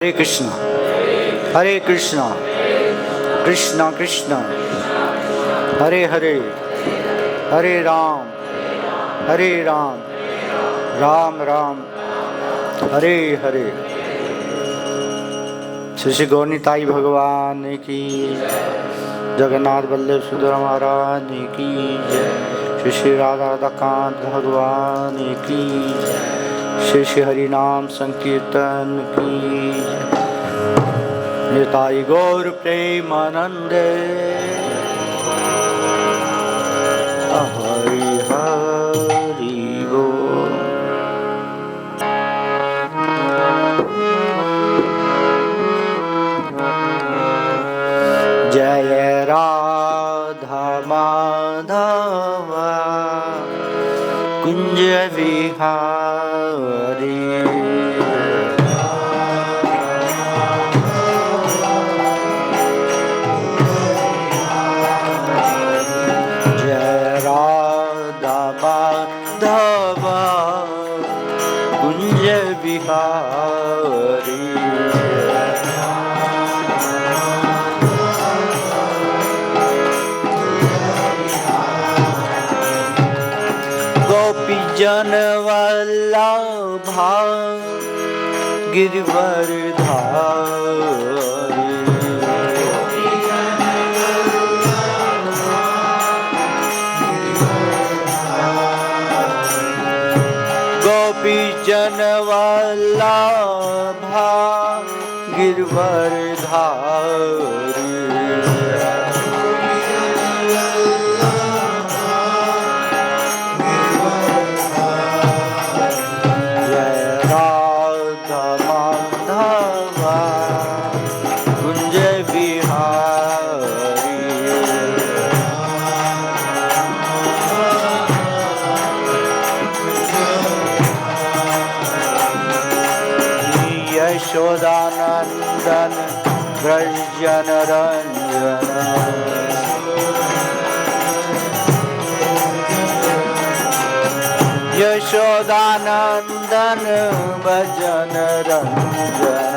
हरे कृष्णा हरे कृष्णा कृष्णा कृष्णा हरे हरे हरे राम राम राम हरे हरे। श्री श्री गौरनिताई भगवान की, जगन्नाथ बल्लभ सुंदर महाराज की जय, श्री श्री राधा राधाकांत भगवान की, श्री श्री हरि नाम संकीर्तन की, निताई गौर प्रेमानंद हरि हरि बोल। जय राधा माधव कुंज विहारी, जय राधा माधव कुंज विहारी, गोपी जन वल्लभा गिरवरधारी, गोपी जन वल्लभा गिरवरधारी, यशोदानंदन व्रजन रंजन, यशोदानंदन भजन रंजन,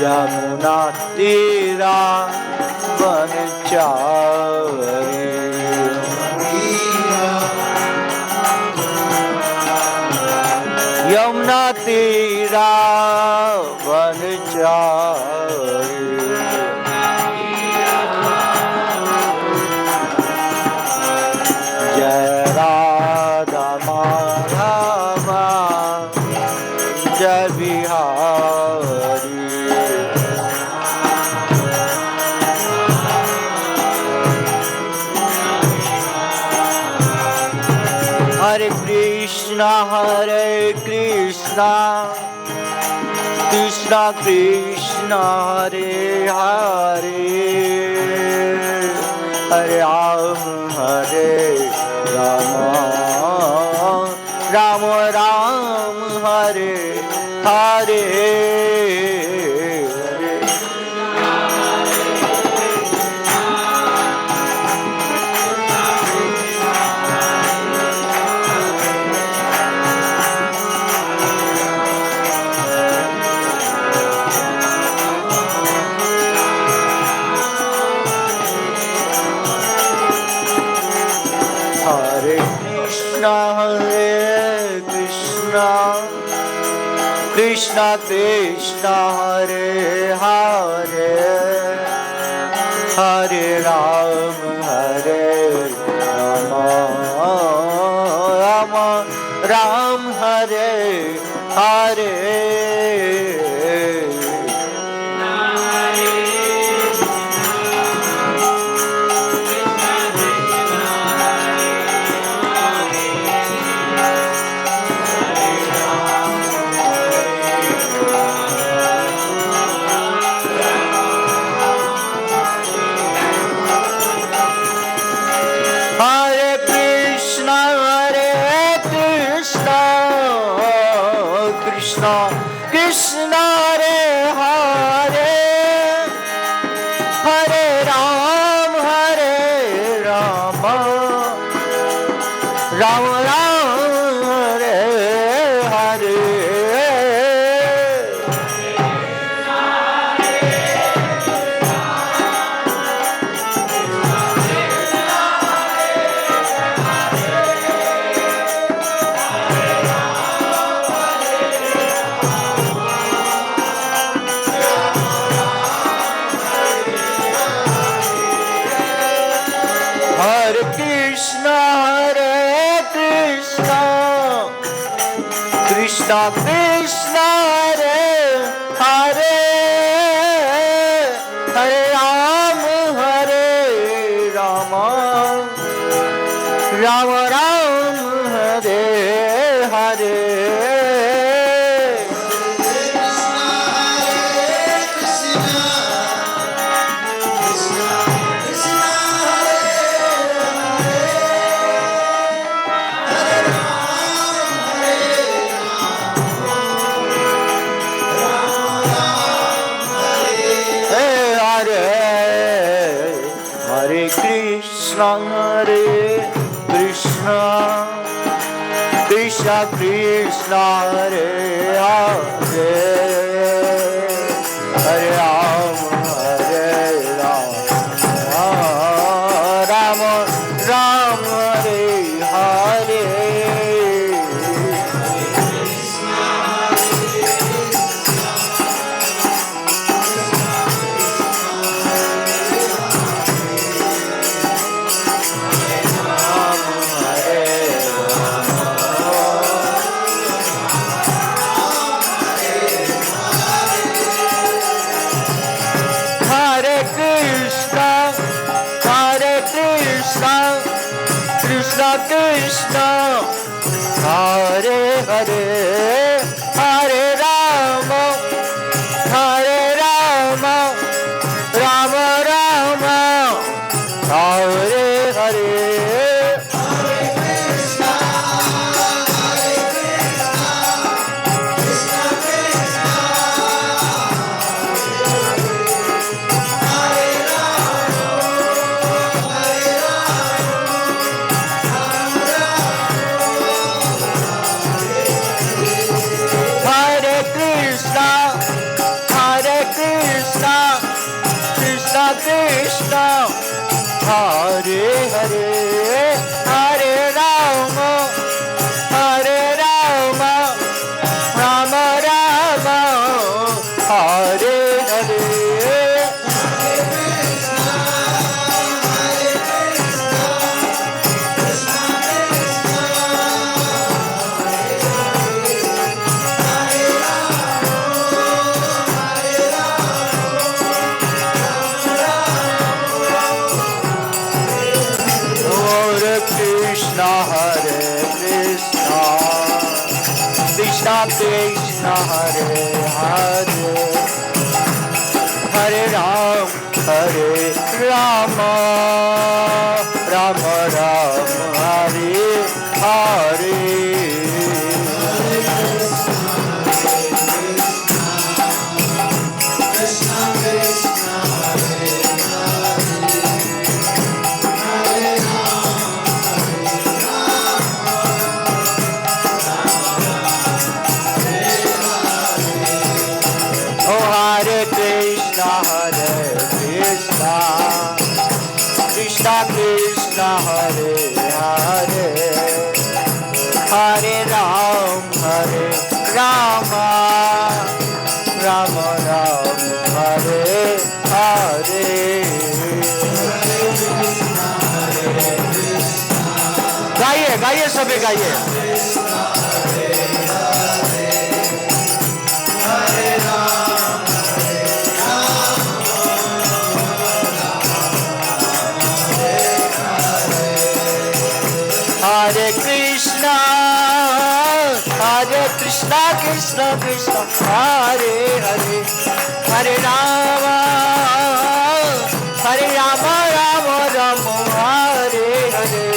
यमुना तीरा वनचारी, यमुना तीरा वनचारी, जय राधा माधव जय बिहारी, हरे कृष्णा कृष्णा कृष्णा हरे हरे, हरे राम राम राम हरे हरे, कृष्णा कृष्णा हरे हरे, हरे राम राम राम हरे हरे, कृष्णा कृष्णा हरे हरे, हरे Ram Ram Ram Krishna Krishna Hare Hare Hare Rama Rama Ram Hare Hare Hare Krishna Krishna Krishna Hare Hare Hare Ram Ram Hare Hare Krishna Krishna Hare Hare Hare Rama Rama Rama Hare Hare Krishna Hare Hare Hare Rama Rama Rama Hare Hare Krishna Hare Krishna Krishna Krishna Hare Hare Hare Ram Rama Ram Hare Hare Krishna Krishna Hare Hare Hare Ram Rama Ram Hare Hare गाइए गाइए सभी गाइए Hare Krishna Krishna Krishna Hare Hare Hare Rama Rama Rama Hare Hare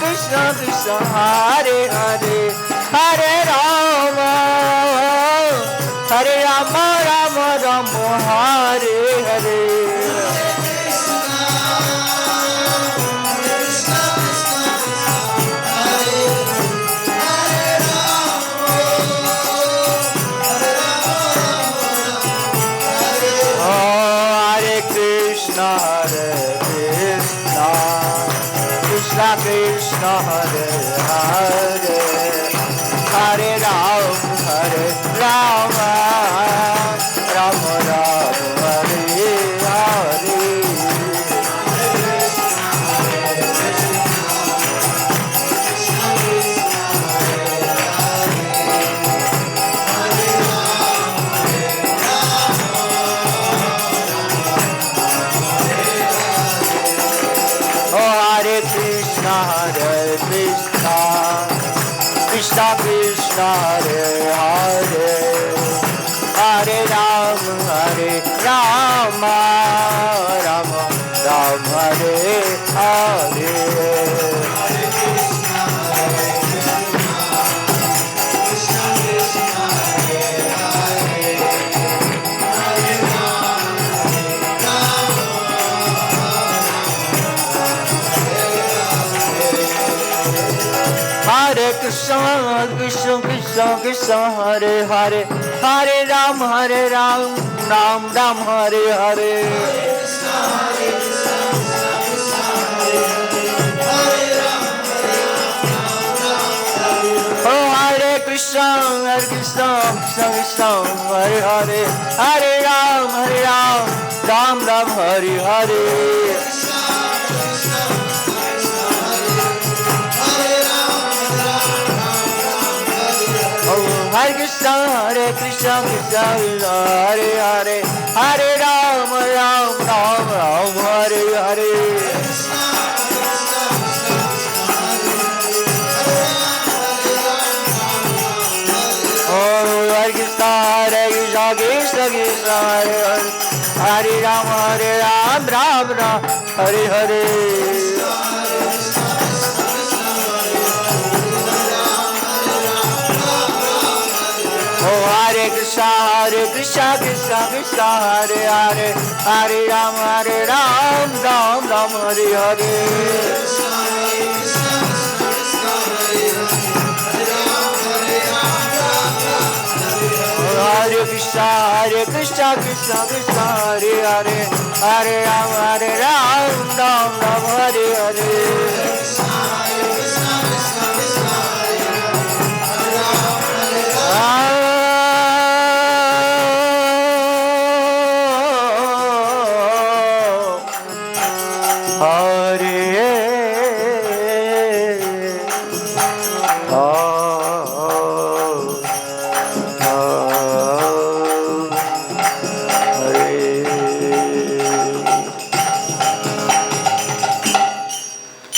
Krishna Krishna Hare Hare Hare Rama Rama Rama Hare Hare Krishna Krishna Hare Hare Hare Ram Ram Ram Ram Hare Hare. Krishna Krishna Hare Hare Hare Ram Rama Rama Ram Hare Hare। Hare Krishna Krishna Krishna Krishna Hare Hare Hare Ram Ram Ram Hare Hare। Oh Hare Krishna Krishna Krishna Hare Hare Hare Ram Ram Ram Hare Hare। Hare Krishna Krishna Krishna Hare Hare Hare Ram Ram Ram Hare Hare। Oh Hare Krishna Krishna Krishna Hare Hare Hare Ram Ram Ram Hare Hare। Hare Krishna Krishna Krishna Hare Hare Hare Ram Ram Ram Hare Hare। Hare Krishna Krishna Krishna Hare Hare Hare Ram Ram Ram Hare Hare।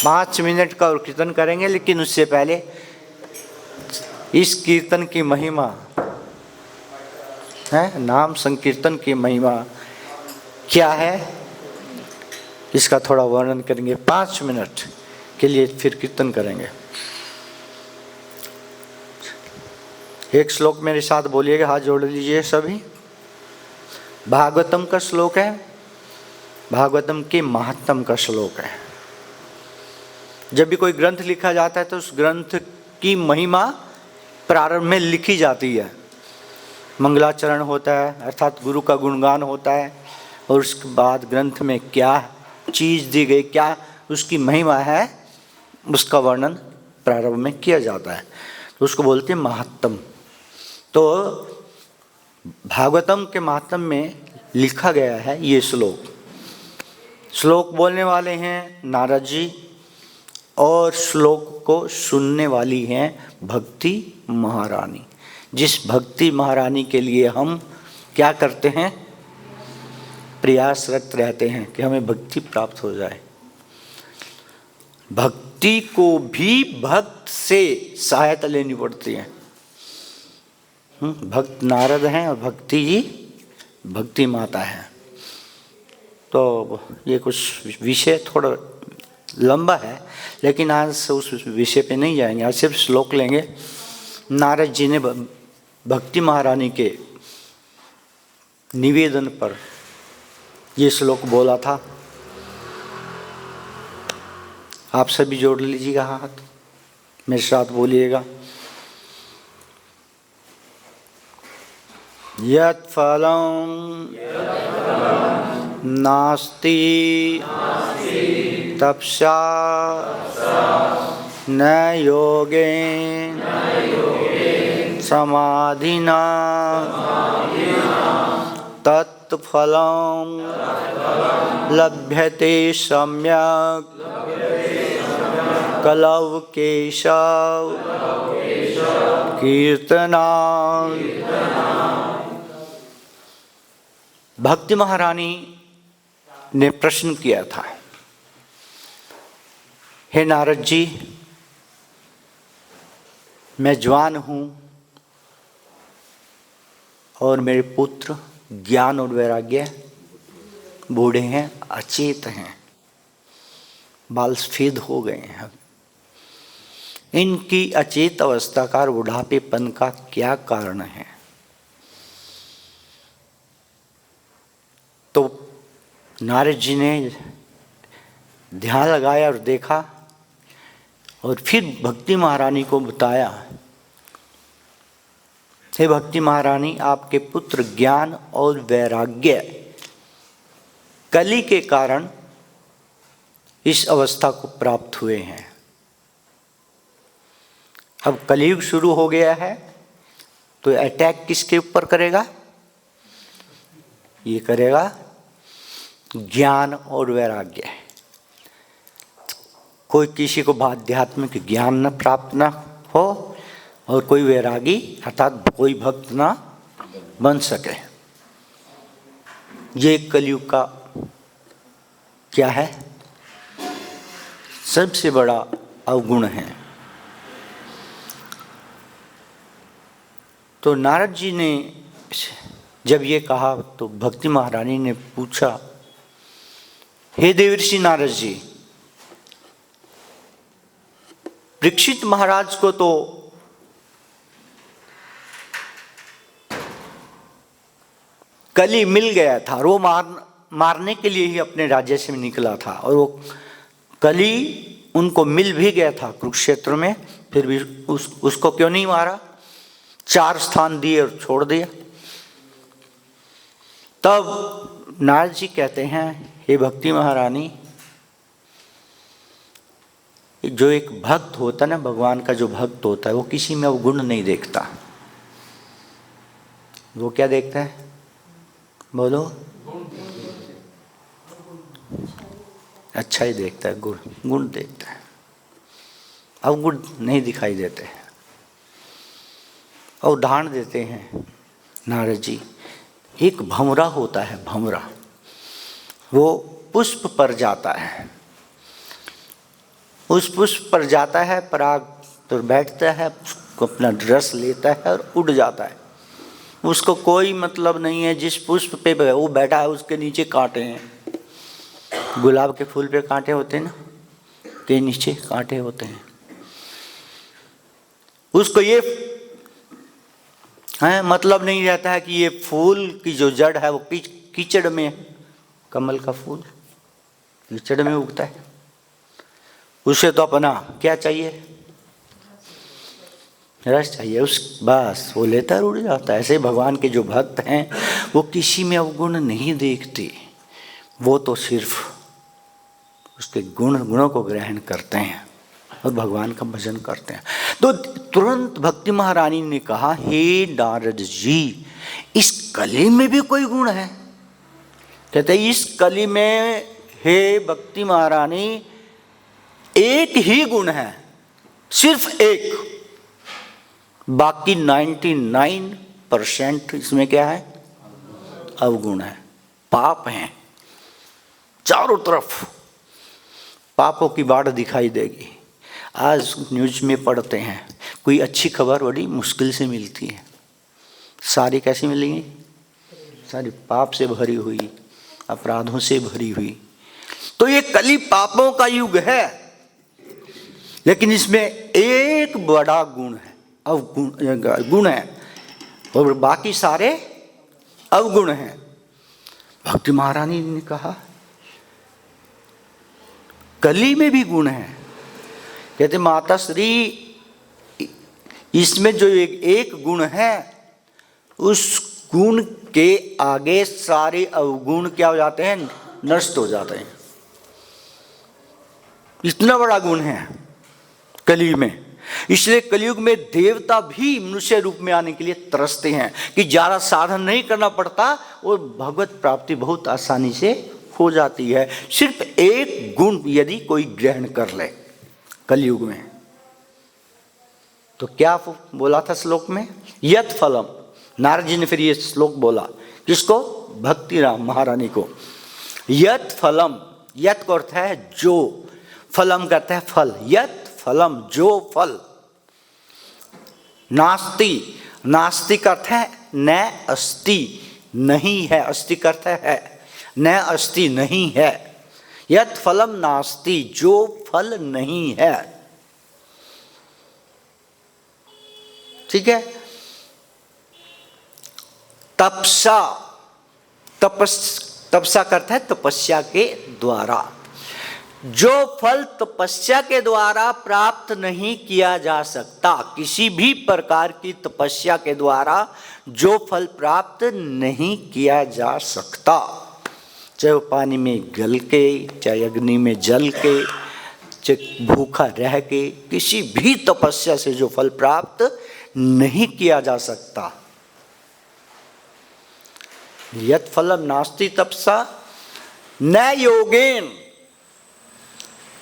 पाँच minute का और कीर्तन करेंगे, लेकिन उससे पहले इस कीर्तन की महिमा है, नाम संकीर्तन की महिमा क्या है, इसका थोड़ा वर्णन करेंगे। 5 मिनट के लिए फिर कीर्तन करेंगे। एक श्लोक मेरे साथ बोलिएगा, हाथ जोड़ लीजिए सभी। भागवतम का श्लोक है, भागवतम के महात्म का श्लोक है। जब भी कोई ग्रंथ लिखा जाता है तो उस ग्रंथ की महिमा प्रारंभ में लिखी जाती है। मंगलाचरण होता है, अर्थात गुरु का गुणगान होता है, और उसके बाद ग्रंथ में क्या चीज़ दी गई, क्या उसकी महिमा है, उसका वर्णन प्रारंभ में किया जाता है, तो उसको बोलते हैं महात्म। तो भागवतम के महात्म में लिखा गया है ये श्लोक। श्लोक बोलने वाले हैं नारद जी, और श्लोक को सुनने वाली हैं भक्ति महारानी। जिस भक्ति महारानी के लिए हम क्या करते हैं, प्रयासरत रहते हैं कि हमें भक्ति प्राप्त हो जाए। भक्ति को भी भक्त से सहायता लेनी पड़ती है। भक्त नारद हैं और भक्ति जी भक्ति माता है। तो ये कुछ विषय थोड़ा लंबा है, लेकिन आज से उस विषय पे नहीं जाएंगे, आज सिर्फ श्लोक लेंगे। नारद जी ने भक्ति महारानी के निवेदन पर ये श्लोक बोला था। आप सभी जोड़ लीजिएगा हाथ, मेरे साथ बोलिएगा। यत् फलं नास्ति तपसा न योगेन समाधिना तत्फलं लभ्यते सम्यक् कलौ केशव कीर्तनात्। भक्ति महारानी ने प्रश्न किया था, हे नारद जी, मैं जवान हूँ और मेरे पुत्र ज्ञान और वैराग्य बूढ़े हैं, अचेत हैं, बाल सफेद हो गए हैं। इनकी अचेत अवस्था का और बुढ़ापेपन का क्या कारण है? तो नारद जी ने ध्यान लगाया और देखा और फिर भक्ति महारानी को बताया, हे भक्ति महारानी, आपके पुत्र ज्ञान और वैराग्य कली के कारण इस अवस्था को प्राप्त हुए हैं। अब कलयुग शुरू हो गया है तो अटैक किसके ऊपर करेगा? ये करेगा ज्ञान और वैराग्य। कोई किसी को आध्यात्मिक ज्ञान न प्राप्त न हो और कोई वैरागी अर्थात कोई भक्त ना बन सके। ये कलयुग का क्या है? सबसे बड़ा अवगुण है। तो नारद जी ने जब ये कहा तो भक्ति महारानी ने पूछा, हे देवर्षि नारद जी, परीक्षित महाराज को तो कली मिल गया था और वो मारने के लिए ही अपने राज्य से निकला था और वो कली उनको मिल भी गया था कुरुक्षेत्र में, फिर भी उसको क्यों नहीं मारा? 4 स्थान दिए और छोड़ दिया। तब नारद जी कहते हैं, हे भक्ति महारानी, जो एक भक्त होता है ना, भगवान का जो भक्त होता है, वो किसी में अवगुण नहीं देखता। वो क्या देखता है? बोलो। अच्छा ही देखता है, गुण देखता है, अवगुण नहीं दिखाई देते हैं। और उदाहरण देते हैं नारद जी, एक भंवरा होता है, भंवरा, वो पुष्प पर जाता है, उस पुष्प पर जाता है, पराग पर बैठता है, अपना रस लेता है और उड़ जाता है। उसको कोई मतलब नहीं है जिस पुष्प पे वो बैठा है उसके नीचे कांटे हैं। गुलाब के फूल पे कांटे होते हैं ना, के नीचे कांटे होते हैं। उसको ये मतलब नहीं रहता है कि ये फूल की जो जड़ है वो कीचड़ में है। कमल का फूल कीचड़ में उगता है, उसे तो अपना क्या चाहिए? रस चाहिए, उस बस वो लेता उड़ जाता है। ऐसे भगवान के जो भक्त हैं वो किसी में अवगुण नहीं देखते, वो तो सिर्फ उसके गुणों को ग्रहण करते हैं और भगवान का भजन करते हैं। तो तुरंत भक्ति महारानी ने कहा, हे नारद जी, इस कली में भी कोई गुण है? कहते इस कली में हे भक्ति महारानी एक ही गुण है, सिर्फ एक, बाकी 99% इसमें क्या है? अवगुण है, पाप हैं। चारों तरफ पापों की बाढ़ दिखाई देगी। आज न्यूज में पढ़ते हैं, कोई अच्छी खबर बड़ी मुश्किल से मिलती है, सारी कैसी मिलेंगी? सारी पाप से भरी हुई, अपराधों से भरी हुई। तो ये कली पापों का युग है, लेकिन इसमें एक बड़ा गुण है, गुण है, और बाकी सारे अवगुण हैं। भक्ति महारानी ने कहा कली में भी गुण है। कहते माता श्री, इसमें जो एक गुण है, उस गुण के आगे सारे अवगुण क्या हो जाते हैं? नष्ट हो जाते हैं। इतना बड़ा गुण है कलयुग में। इसलिए कलयुग में देवता भी मनुष्य रूप में आने के लिए तरसते हैं कि ज़्यादा साधन नहीं करना पड़ता और भगवत प्राप्ति बहुत आसानी से हो जाती है, सिर्फ एक गुण यदि कोई ग्रहण कर ले कलयुग में। तो क्या बोला था श्लोक में? यत फलम। नारद जी ने फिर ये श्लोक बोला, किसको? भक्ति राम महारानी को। यत फलम, यत का अर्थ है जो, फलम करता है फल, यत फलम जो फल। नास्ति, नास्ति का अर्थ है न अस्ति, नहीं है, अस्ति का अर्थ है न अस्ति, नहीं है। यत फलम नास्ति, जो फल नहीं है। ठीक है। तपसा, तपसा करता है तपस्या के द्वारा। जो फल तपस्या के द्वारा प्राप्त नहीं किया जा सकता, किसी भी प्रकार की तपस्या के द्वारा जो फल प्राप्त नहीं किया जा सकता, चाहे वो पानी में गल के, चाहे अग्नि में जल के, चाहे भूखा रह के, किसी भी तपस्या से जो फल प्राप्त नहीं किया जा सकता। यत फलम नास्ति तपसा न योगेन,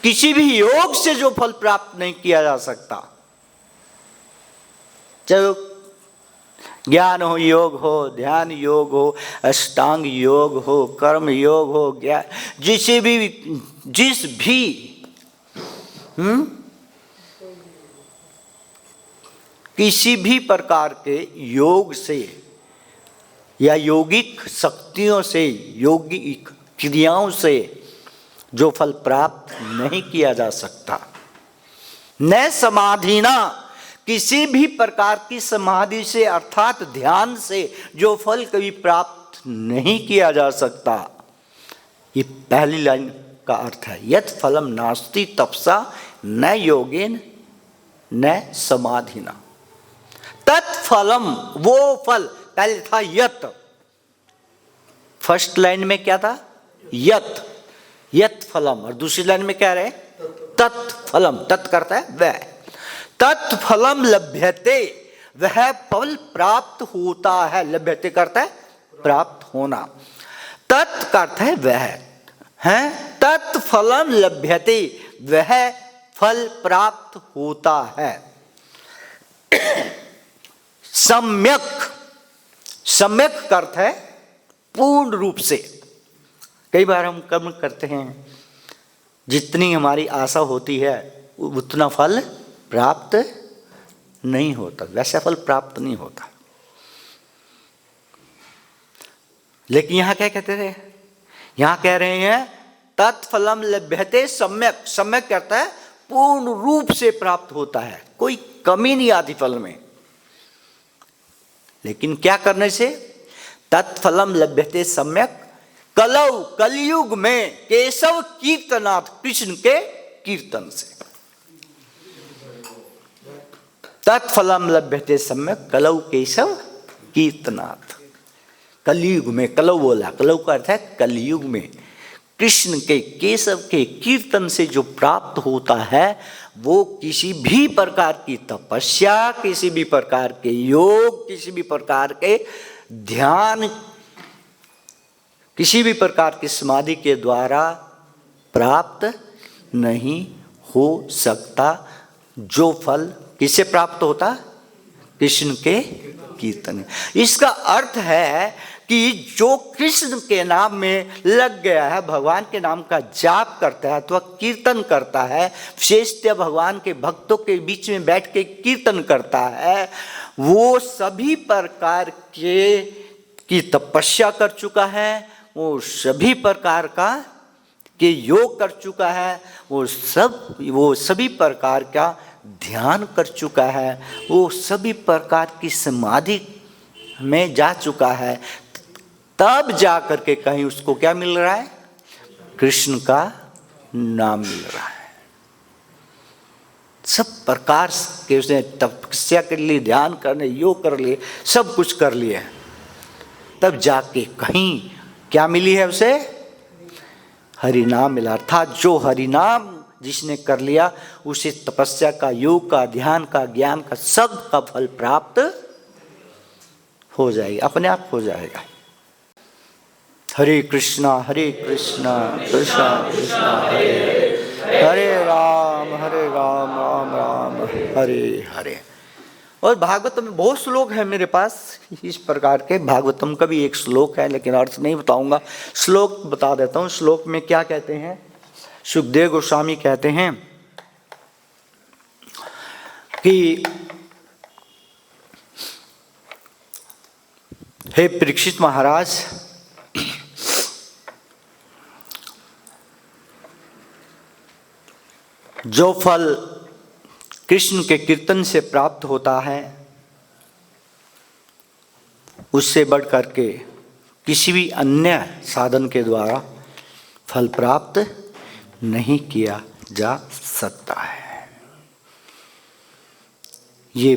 किसी भी योग से जो फल प्राप्त नहीं किया जा सकता, चाहे ज्ञान हो, योग हो, ध्यान योग हो, अष्टांग योग हो, कर्म योग हो, ज्ञान, जिस भी किसी भी प्रकार के योग से या यौगिक शक्तियों से, यौगिक क्रियाओं से जो फल प्राप्त नहीं किया जा सकता। न समाधिना, किसी भी प्रकार की समाधि से अर्थात ध्यान से जो फल कभी प्राप्त नहीं किया जा सकता। ये पहली लाइन का अर्थ है। यत फलम नास्ति तपसा न योगेन न समाधिना। तत्फलम, वो फल, पहले था यत, फर्स्ट लाइन में क्या था? यत, यत फलम, और दूसरी लाइन में क्या रहे? तत्फलम, तत् करता है वह, तत्फलम लभ्यते, वह फल प्राप्त होता है, लभ्यते करता है प्राप्त होना, तत् करता है वह है, तत्फलम लभ्यते, वह फल प्राप्त होता है। सम्यक, सम्यक का अर्थ है पूर्ण रूप से। कई बार हम कर्म करते हैं, जितनी हमारी आशा होती है उतना फल प्राप्त नहीं होता, वैसा फल प्राप्त नहीं होता। लेकिन यहां क्या कहते रहे? यहां कह रहे हैं तत्फलम लभ्यते सम्यक, सम्यक कहता है पूर्ण रूप से प्राप्त होता है, कोई कमी नहीं आती फल में। लेकिन क्या करने से? तत्फलम लभ्यते सम्यक कलौ, कलयुग में केशव कीर्तनाथ, कृष्ण के कीर्तन से। तत्फलम लभ्यते सम्यक कलौ केशव कीर्तनाथ। कलयुग में, कलौ बोला, कलौ का अर्थ है कलयुग में कृष्ण के, केशव के कीर्तन से जो प्राप्त होता है वो किसी भी प्रकार की तपस्या, किसी भी प्रकार के योग, किसी भी प्रकार के ध्यान, किसी भी प्रकार की समाधि के द्वारा प्राप्त नहीं हो सकता। जो फल किससे प्राप्त होता? कृष्ण के कीर्तन। इसका अर्थ है कि जो कृष्ण के नाम में लग गया है, भगवान के नाम का जाप करता है अथवा कीर्तन करता है, विशेषतः भगवान के भक्तों के बीच में बैठ के कीर्तन करता है, वो सभी प्रकार की तपस्या कर चुका है, वो सभी प्रकार के योग कर चुका है, वो सभी प्रकार का ध्यान कर चुका है, वो सभी प्रकार की समाधि में जा चुका है। तब जा करके कहीं उसको क्या मिल रहा है? कृष्ण का नाम मिल रहा है। सब प्रकार के उसने तपस्या कर ली, ध्यान करने, योग कर लिए, सब कुछ कर लिए, तब जाके कहीं क्या मिली है उसे? हरिनाम मिला। अर्थात जो हरिनाम जिसने कर लिया उसे तपस्या का, योग का, ध्यान का, ज्ञान का, सब का फल प्राप्त हो जाएगा, अपने आप हो जाएगा। हरे कृष्णा कृष्णा कृष्णा हरे हरे, हरे राम राम राम हरे हरे। और भागवतम में बहुत श्लोक है मेरे पास इस प्रकार के। भागवतम का भी एक श्लोक है, लेकिन अर्थ नहीं बताऊंगा, श्लोक बता देता हूँ। श्लोक में क्या कहते हैं, सुखदेव गोस्वामी कहते हैं कि हे परीक्षित महाराज, जो फल कृष्ण के कीर्तन से प्राप्त होता है उससे बढ़ करके किसी भी अन्य साधन के द्वारा फल प्राप्त नहीं किया जा सकता है। ये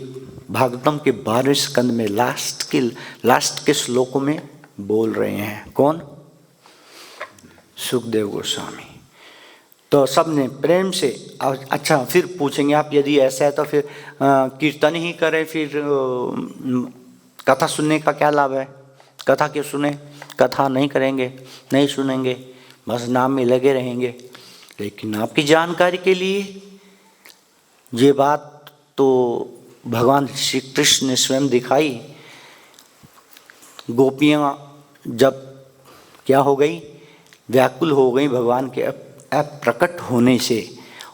भागवतम के 12वें स्कंद में लास्ट के श्लोकों में बोल रहे हैं। कौन? सुखदेव गोस्वामी। तो सब ने प्रेम से, अच्छा फिर पूछेंगे आप, यदि ऐसा है तो फिर कीर्तन ही करें, फिर कथा सुनने का क्या लाभ है? कथा क्यों सुने? कथा नहीं करेंगे, नहीं सुनेंगे, बस नाम में लगे रहेंगे। लेकिन आपकी जानकारी के लिए ये बात तो भगवान श्री कृष्ण ने स्वयं दिखाई। गोपियाँ जब क्या हो गई, व्याकुल हो गई भगवान के अप्रकट होने से,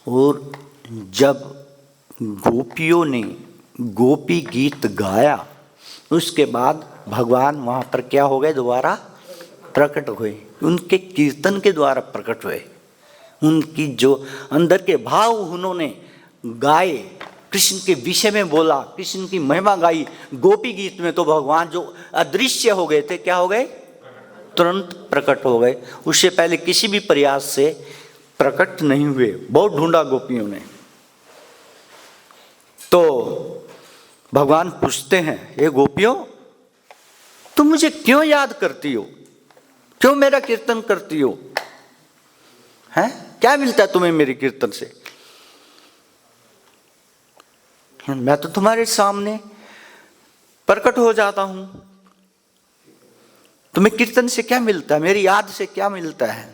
और जब गोपियों ने गोपी गीत गाया उसके बाद भगवान वहाँ पर क्या हो गए, दोबारा प्रकट हुए। उनके कीर्तन के द्वारा प्रकट हुए। उनकी जो अंदर के भाव उन्होंने गाए, कृष्ण के विषय में बोला, कृष्ण की महिमा गाई गोपी गीत में, तो भगवान जो अदृश्य हो गए थे क्या हो गए, तुरंत प्रकट हो गए। उससे पहले किसी भी प्रयास से प्रकट नहीं हुए। बहुत ढूंढा गोपियों ने। तो भगवान पूछते हैं, ये गोपियों तुम मुझे क्यों याद करती हो, क्यों मेरा कीर्तन करती हो, हैं? क्या मिलता है तुम्हें मेरे कीर्तन से? मैं तो तुम्हारे सामने प्रकट हो जाता हूं, तुम्हें कीर्तन से क्या मिलता है, मेरी याद से क्या मिलता है,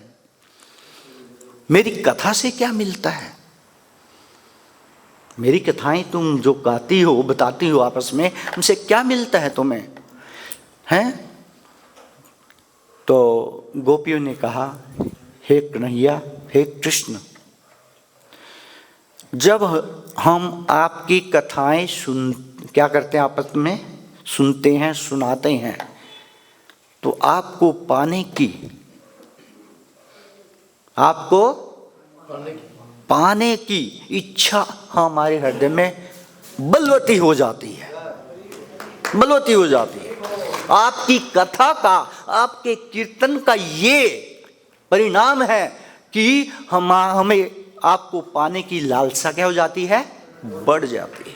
मेरी कथा से क्या मिलता है? मेरी कथाएं तुम जो गाती हो, बताती हो आपस में, उनसे क्या मिलता है तुम्हें, हैं? तो गोपियों ने कहा, हे कन्हैया, हे कृष्ण, जब हम आपकी कथाएं क्या करते हैं, आपस में सुनते हैं, सुनाते हैं, तो आपको पाने की इच्छा हमारे हृदय में बलवती हो जाती है, बलवती हो जाती है। आपकी कथा का, आपके कीर्तन का ये परिणाम है कि हमें आपको पाने की लालसा क्या हो जाती है, बढ़ जाती है।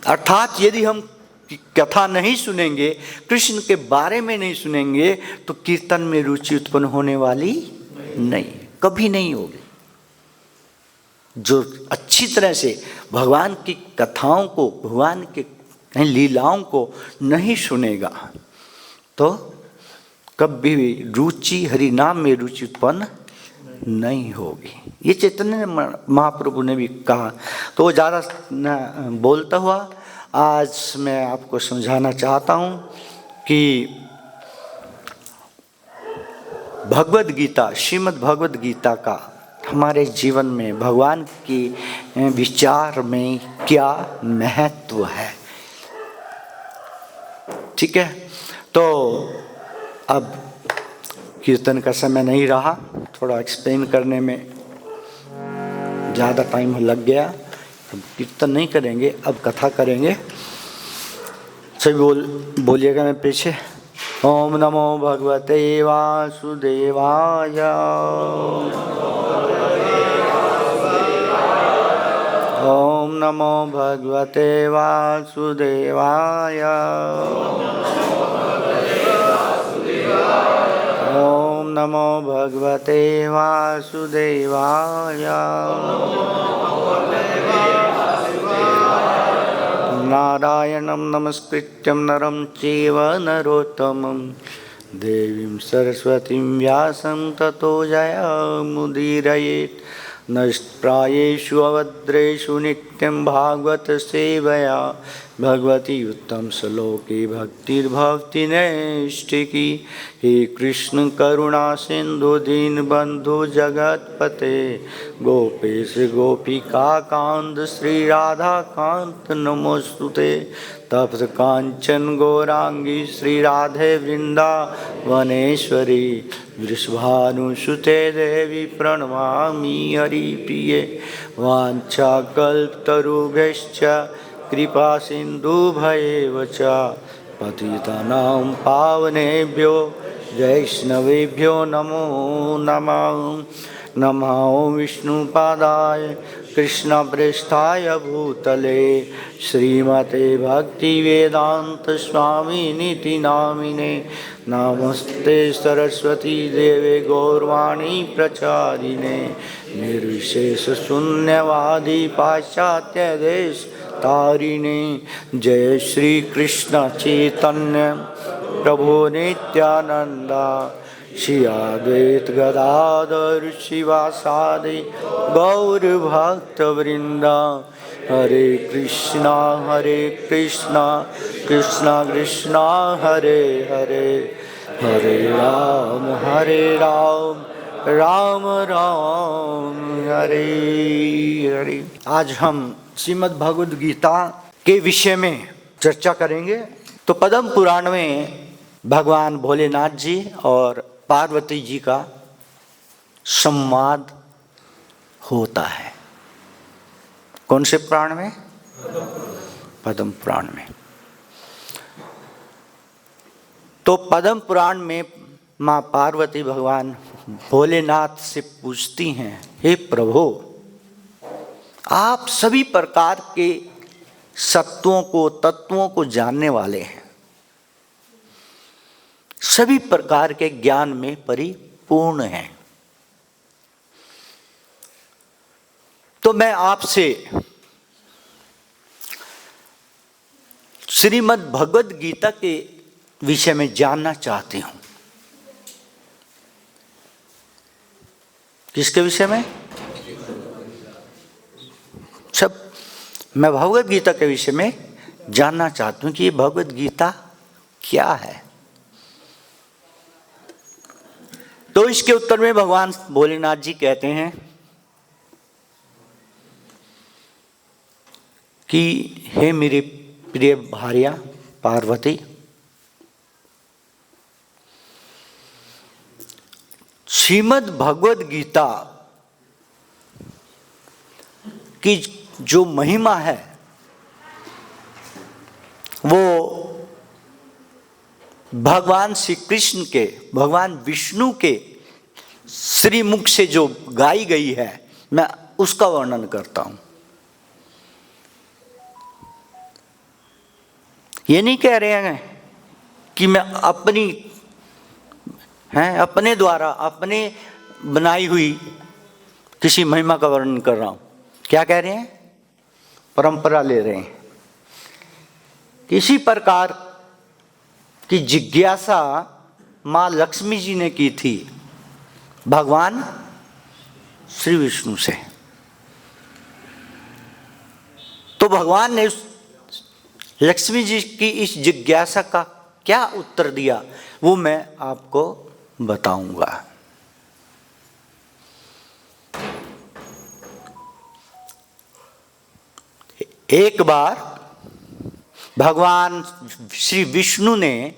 अर्थात यदि हम कथा नहीं सुनेंगे, कृष्ण के बारे में नहीं सुनेंगे, तो कीर्तन में रुचि उत्पन्न होने वाली नहीं, कभी नहीं होगी। जो अच्छी तरह से भगवान की कथाओं को, भगवान के लीलाओं को नहीं सुनेगा, तो कभी भी रुचि, हरि नाम में रुचि उत्पन्न नहीं होगी। ये चैतन्य महाप्रभु ने भी कहा। तो ज़्यादा न बोलता हुआ आज मैं आपको समझाना चाहता हूँ कि भगवद गीता, श्रीमद् भगवद गीता का हमारे जीवन में भगवान के विचार में क्या महत्व है। ठीक है, तो अब कीर्तन का समय नहीं रहा, थोड़ा एक्सप्लेन करने में ज़्यादा टाइम लग गया। अब कीर्तन नहीं करेंगे, अब कथा करेंगे। सभी बोलिएगा मैं पीछे। ओम नमो भगवते वासुदेवाय, ओम नमो भगवते वासुदेवाय, ओम नमो भगवते वासुदेवाय। नारायणं नमस्कृत्यं नरं चैव नरोत्तमं देवीं सरस्वतीं व्यासं ततो जयमुदीरयेत्। नष्टप्रायेषु अभद्रेषु नित्यं भागवत सेवया भगवती उत्तम श्लोके भक्तिर्भवति नैष्ठिकी। हे कृष्ण करुणा सिंधु दीनबंधु जगतपते गोपेश गोपिका कांत श्री राधा कांत नमोस्तुते। तप्त कांचन गौरांगी श्री राधे वृंदावनेश्वरी वृषभानुसुते देवी प्रणमामि हरिप्रिये। वाञ्छाकल्पतरुभ्यश्च कृपा सिन्धुभ्येव च पतितानां पावनेभ्यो वैष्णवेभ्यो नमो नमः। नमो विष्णुपादाय कृष्णप्रेष्ठाय भूतले श्रीमते भक्तिवेदांत स्वामिनिति नामिने। नमस्ते सरस्वती देवे गौरवाणी प्रचारिणे निर्विशेष शून्यवादी पाश्चात्य देश तारिणे। जय श्री कृष्ण चैतन्य प्रभु नित्यानंदा श्री अद्वैत गदाधर शिवासादि गौर भक्त वृंदा। हरे कृष्णा कृष्णा कृष्णा हरे हरे हरे राम राम राम हरे हरे। आज हम श्रीमद् भगवद गीता के विषय में चर्चा करेंगे। तो पद्म पुराण में भगवान भोलेनाथ जी और पार्वती जी का संवाद होता है। कौन से पुराण में? पद्म पुराण में। तो पद्म पुराण में माँ पार्वती भगवान भोलेनाथ से पूछती हैं, हे प्रभु आप सभी प्रकार के सत्वों को तत्वों को जानने वाले हैं, सभी प्रकार के ज्ञान में परिपूर्ण हैं। तो मैं आपसे श्रीमद् भगवद गीता के विषय में जानना चाहती हूं। किसके विषय में? सब मैं भगवद गीता के विषय में जानना चाहती हूं कि ये भगवद गीता क्या है। तो इसके उत्तर में भगवान भोलेनाथ जी कहते हैं कि हे मेरे प्रिय भार्या पार्वती, श्रीमद् भगवद गीता की जो महिमा है वो भगवान श्री कृष्ण के, भगवान विष्णु के श्रीमुख से जो गाई गई है, मैं उसका वर्णन करता हूं। ये नहीं कह रहे हैं कि मैं अपने द्वारा अपने बनाई हुई किसी महिमा का वर्णन कर रहा हूं। क्या कह रहे हैं? परंपरा ले रहे हैं। किसी प्रकार की जिज्ञासा माँ लक्ष्मी जी ने की थी भगवान श्री विष्णु से। तो भगवान ने लक्ष्मी जी की इस जिज्ञासा का क्या उत्तर दिया वो मैं आपको बताऊंगा। एक बार भगवान श्री विष्णु ने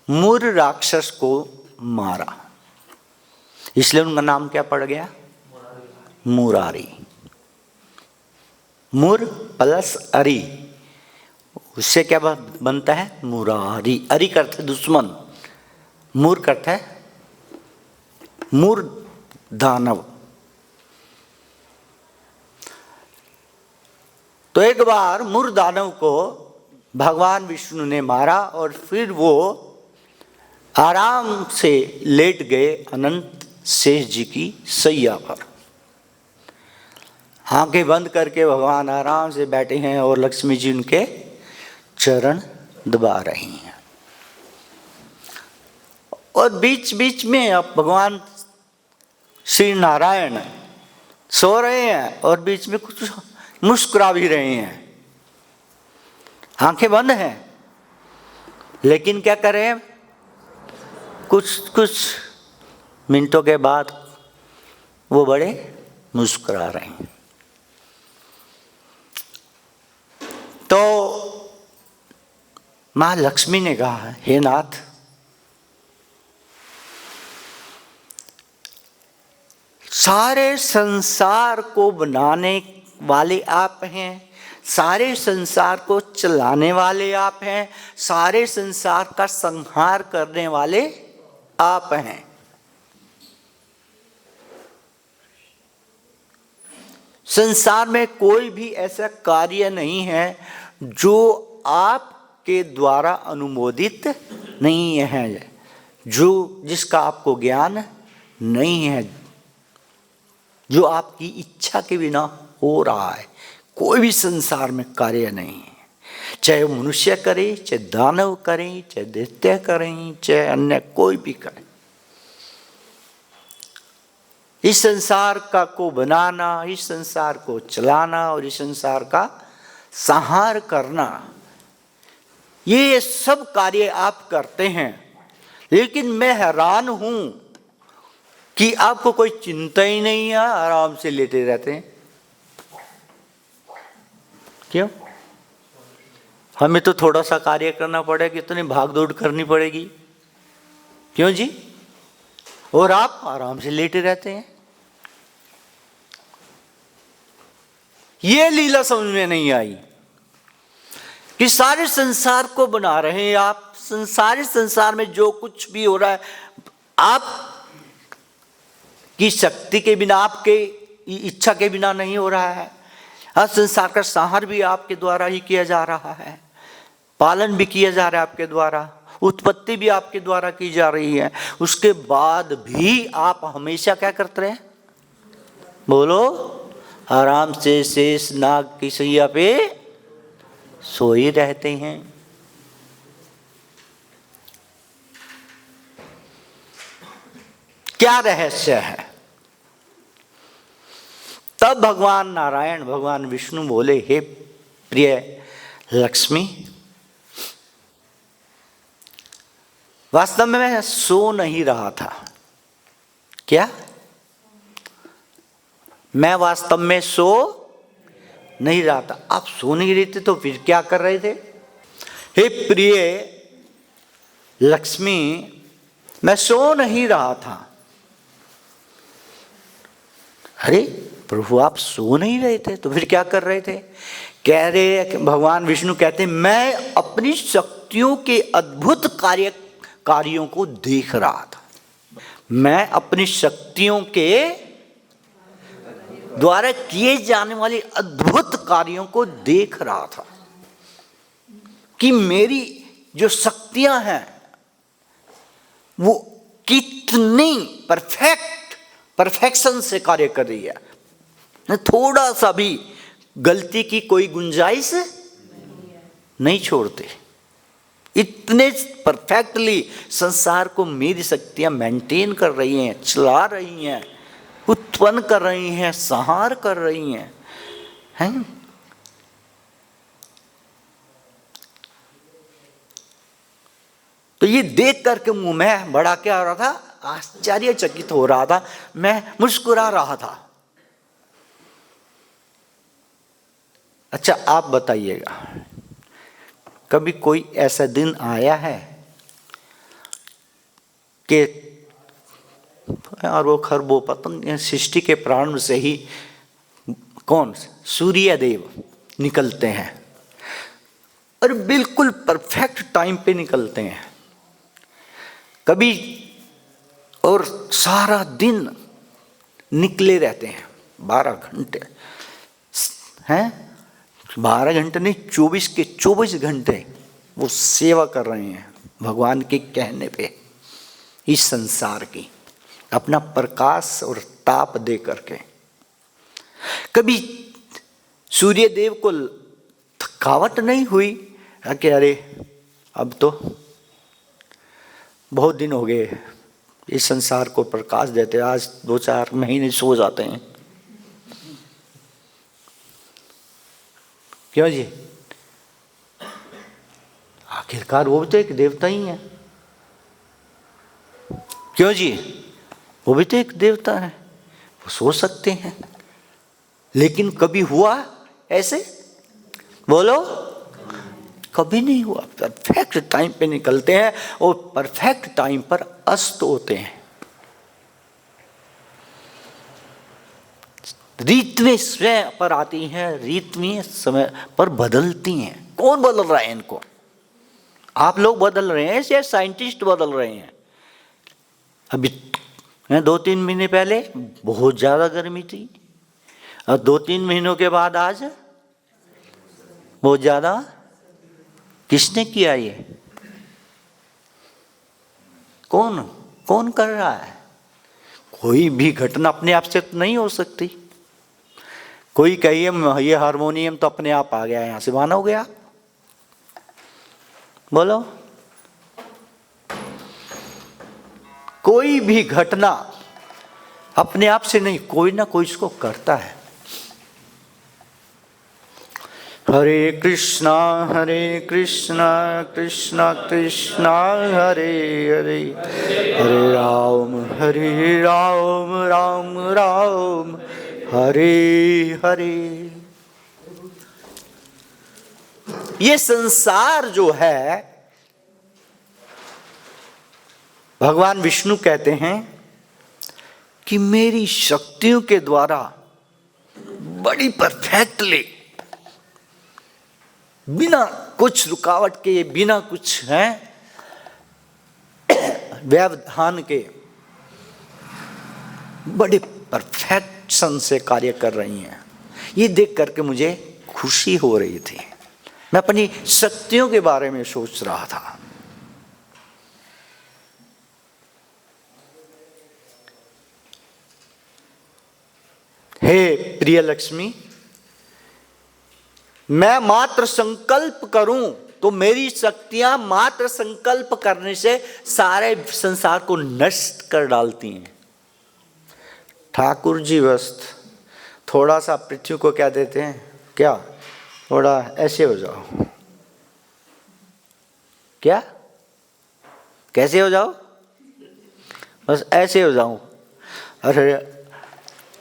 मूर राक्षस को मारा, इसलिए उनका नाम क्या पड़ गया? मुरारी। मुर प्लस अरी, उससे क्या बनता है? मुरारी। अरी का अर्थ है दुश्मन, मूर का अर्थ है मूर दानव। तो एक बार मूर दानव को भगवान विष्णु ने मारा और फिर वो आराम से लेट गए अनंत शेष जी की सैया पर। आंखें बंद करके भगवान आराम से बैठे हैं और लक्ष्मी जी उनके चरण दबा रही हैं। और बीच बीच में अब भगवान श्री नारायण सो रहे हैं और बीच में कुछ मुस्कुरा भी रहे हैं। आंखें बंद हैं, लेकिन क्या करें, कुछ मिनटों के बाद वो बड़े मुस्कुरा रहे हैं। तो मां लक्ष्मी ने कहा, हे नाथ, सारे संसार को बनाने वाले आप हैं, सारे संसार को चलाने वाले आप हैं, सारे संसार का संहार करने वाले आप हैं। संसार में कोई भी ऐसा कार्य नहीं है जो आपके द्वारा अनुमोदित नहीं है, जिसका आपको ज्ञान नहीं है, जो आपकी इच्छा के बिना हो रहा है। कोई भी संसार में कार्य नहीं है, चाहे वो मनुष्य करे, चाहे दानव करें, चाहे दैत्य करें, चाहे अन्य कोई भी करे। इस संसार का को बनाना, इस संसार को चलाना और इस संसार का संहार करना, ये सब कार्य आप करते हैं। लेकिन मैं हैरान हूं कि आपको कोई चिंता ही नहीं है, आराम से लेटे रहते हैं। क्यों? हमें तो थोड़ा सा कार्य करना पड़ेगा, कितनी भाग दौड़ करनी पड़ेगी। क्यों जी? और आप आराम से लेटे रहते हैं। ये लीला समझ में नहीं आई कि सारे संसार को बना रहे हैं आप, सारे संसार में जो कुछ भी हो रहा है आप की शक्ति के बिना, आपके इच्छा के बिना नहीं हो रहा है। हर संसार का संहार भी आपके द्वारा ही किया जा रहा है, पालन भी किया जा रहा है आपके द्वारा, उत्पत्ति भी आपके द्वारा की जा रही है। उसके बाद भी आप हमेशा क्या करते रहे? बोलो, आराम से शेष नाग की सैया पे सोए रहते हैं। क्या रहस्य है? तब भगवान नारायण, भगवान विष्णु बोले, हे प्रिय लक्ष्मी, वास्तव में मैं सो नहीं रहा था। क्या? मैं वास्तव में सो नहीं रहा था। आप सो नहीं रहे थे तो फिर क्या कर रहे थे? हे प्रिय लक्ष्मी, मैं सो नहीं रहा था। अरे प्रभु, आप सो नहीं रहे थे तो फिर क्या कर रहे थे? कह रहे, भगवान विष्णु कहते, मैं अपनी शक्तियों के अद्भुत कार्यों को देख रहा था। मैं अपनी शक्तियों के द्वारा किए जाने वाले अद्भुत कार्यों को देख रहा था कि मेरी जो शक्तियां हैं वो कितनी परफेक्शन से कार्य कर रही है। थोड़ा सा भी गलती की कोई गुंजाइश नहीं छोड़ते। इतने परफेक्टली संसार को मेरी शक्तियां मेंटेन कर रही हैं, चला रही हैं, उत्पन्न कर रही हैं, संहार कर रही हैं। तो ये देख करके मैं बड़ा क्या हो रहा था? आश्चर्यचकित हो रहा था, मैं मुस्कुरा रहा था। अच्छा, आप बताइएगा, कभी कोई ऐसा दिन आया है कि और वो खरबों पतंग सृष्टि के प्रारंभ से ही कौन? सूर्य देव निकलते हैं और बिल्कुल परफेक्ट टाइम पे निकलते हैं। कभी और सारा दिन निकले रहते हैं, 12 घंटे हैं, 12 घंटे नहीं, 24 के 24 घंटे वो सेवा कर रहे हैं भगवान के कहने पे। इस संसार की, अपना प्रकाश और ताप दे करके। कभी सूर्य देव को थकावट नहीं हुई कि अरे अब तो बहुत दिन हो गए इस संसार को प्रकाश देते, आज 2-4 महीने सो जाते हैं, क्यों जी? आखिरकार वो भी तो एक देवता ही है, क्यों जी? वो भी तो एक देवता है, वो सो सकते हैं। लेकिन कभी हुआ ऐसे? बोलो, कभी नहीं हुआ। परफेक्ट टाइम पे निकलते हैं और परफेक्ट टाइम पर अस्त होते हैं। रीतवें स्वयं पर आती हैं, रीतवें समय पर बदलती हैं। कौन बदल रहा है इनको? आप लोग बदल रहे हैं या साइंटिस्ट बदल रहे हैं? अभी 2-3 महीने पहले बहुत ज्यादा गर्मी थी और 2-3 महीनों के बाद आज बहुत ज्यादा। किसने किया ये? कौन कर रहा है? कोई भी घटना अपने आप से तो नहीं हो सकती। कोई कहिए ये हारमोनियम तो अपने आप आ गया, यहां से मानोगे आप? बोलो, कोई भी घटना अपने आप से नहीं, कोई ना कोई इसको करता है। हरे कृष्णा कृष्णा कृष्णा हरे हरे, हरे राम राम राम हरे हरे। ये संसार जो है, भगवान विष्णु कहते हैं कि मेरी शक्तियों के द्वारा बड़ी परफेक्टली, बिना कुछ रुकावट के, बिना कुछ है व्यवधान के, बड़े परफेक्शन से कार्य कर रही हैं। ये देख करके मुझे खुशी हो रही थी। मैं अपनी शक्तियों के बारे में सोच रहा था। हे प्रिय लक्ष्मी, मैं मात्र संकल्प करूं तो मेरी शक्तियां मात्र संकल्प करने से सारे संसार को नष्ट कर डालती हैं। ठाकुर जी बस थोड़ा सा पृथ्वी को क्या देते हैं, क्या थोड़ा ऐसे हो जाओ, क्या कैसे हो जाओ, बस ऐसे हो जाऊं। अरे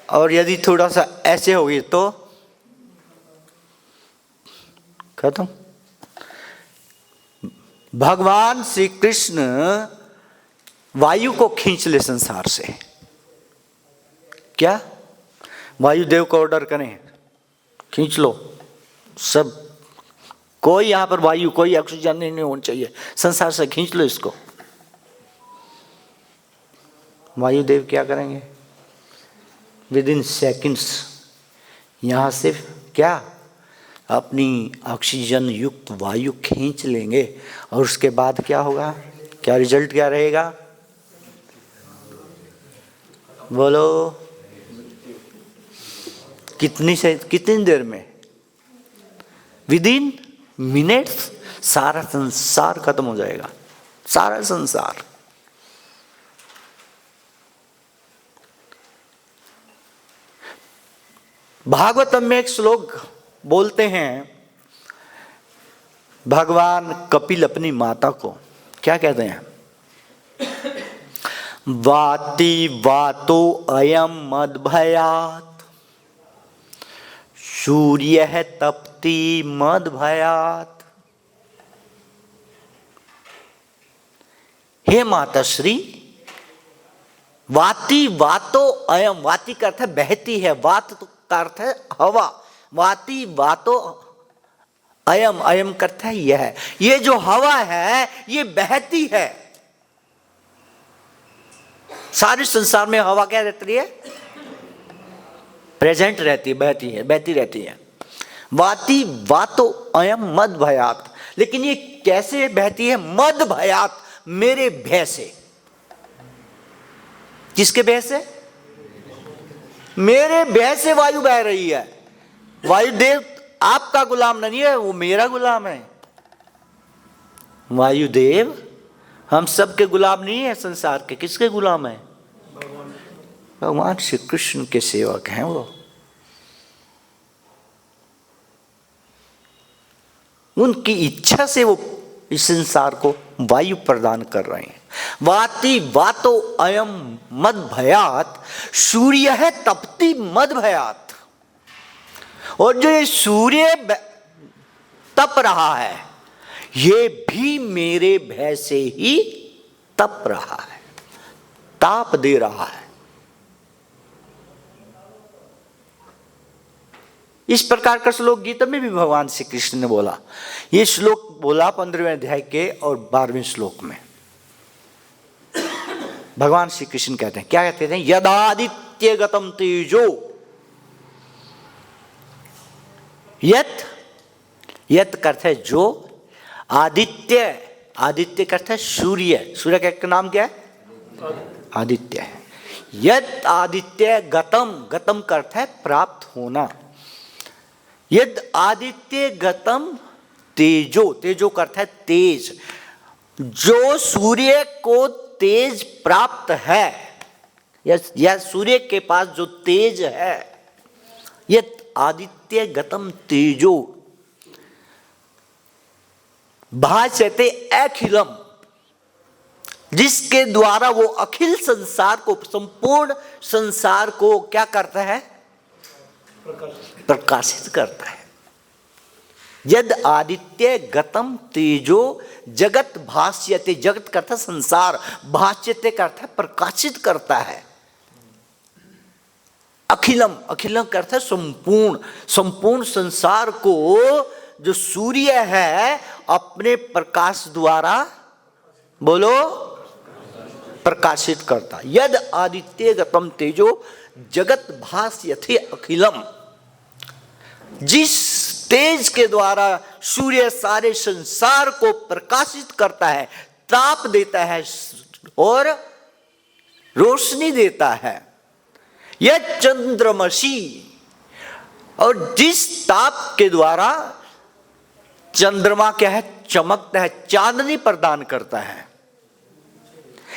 और यदि थोड़ा सा ऐसे हो गई तो खत्म। भगवान श्री कृष्ण वायु को खींच ले संसार से, क्या वायुदेव को ऑर्डर करें, खींच लो सब, कोई यहां पर वायु, कोई ऑक्सीजन नहीं होना चाहिए, संसार से खींच लो इसको। वायुदेव क्या करेंगे? विद इन सेकेंड्स यहां से क्या अपनी ऑक्सीजन युक्त वायु खींच लेंगे। और उसके बाद क्या होगा? क्या रिजल्ट क्या रहेगा? बोलो, कितनी देर में? विद इन मिनट्स सारा संसार खत्म हो जाएगा, सारा संसार। भागवतम में एक श्लोक बोलते हैं, भगवान कपिल अपनी माता को क्या कहते हैं? वाति वातो अयम मदभयात्, सूर्य तपति मदभयात्। हे माताश्री, वाति वातो अयम, वाति का अर्थ है बहती है, वात का अर्थ है हवा, वाति वातो अयम, अयम का अर्थ है यह, ये जो हवा है ये बहती है। सारे संसार में हवा क्या रहती है? प्रेजेंट रहती है, बहती है, बहती रहती है। वाति वातो अयम मद भयात, लेकिन ये कैसे बहती है? मद भयात, मेरे भय से। किसके भय से? मेरे भय से वायु बह रही है। वायुदेव आपका गुलाम नहीं है, वो मेरा गुलाम है। वायुदेव हम सबके गुलाम नहीं है, संसार के किसके गुलाम है? भगवान श्री कृष्ण के सेवक हैं वो। उनकी इच्छा से वो इस संसार को वायु प्रदान कर रहे हैं। वाति वातो अयम मद भयात, सूर्य है तपती मद भयात। और जो ये सूर्य तप रहा है, ये भी मेरे भय से ही तप रहा है, ताप दे रहा है। इस प्रकार का श्लोक गीता में भी भगवान श्री कृष्ण ने बोला। ये श्लोक बोला 15वें अध्याय के और 12वें श्लोक में। भगवान श्री कृष्ण कहते हैं, क्या कहते हैं? यदादित्य गतम तेजो, यत, यत करते है जो, आदित्य, आदित्य करते है सूर्य, सूर्य का नाम क्या है? आदित्य है। यत आदित्य गतम, गतम करते है प्राप्त होना। यद आदित्य गतम तेजो, तेजो करता है तेज, जो सूर्य को तेज प्राप्त है, या सूर्य के पास जो तेज है, यद आदित्य गतम तेजो भासते अखिलम, जिसके द्वारा वो अखिल संसार को, संपूर्ण संसार को क्या करता है? प्रकाशित करता है। यद आदित्य गतम तेजो जगत भास्यते, जगत करता संसार, भास्यते करता है प्रकाशित करता है। अखिलम, अखिलम करता है संपूर्ण, संपूर्ण संसार को जो सूर्य है अपने प्रकाश द्वारा, बोलो, प्रकाशित करता। यद आदित्य गतम तेजो जगत भास्यते अखिलम, जिस तेज के द्वारा सूर्य सारे संसार को प्रकाशित करता है, ताप देता है और रोशनी देता है। यह चंद्रमसी, और जिस ताप के द्वारा चंद्रमा क्या है? चमकता है, चांदनी प्रदान करता है।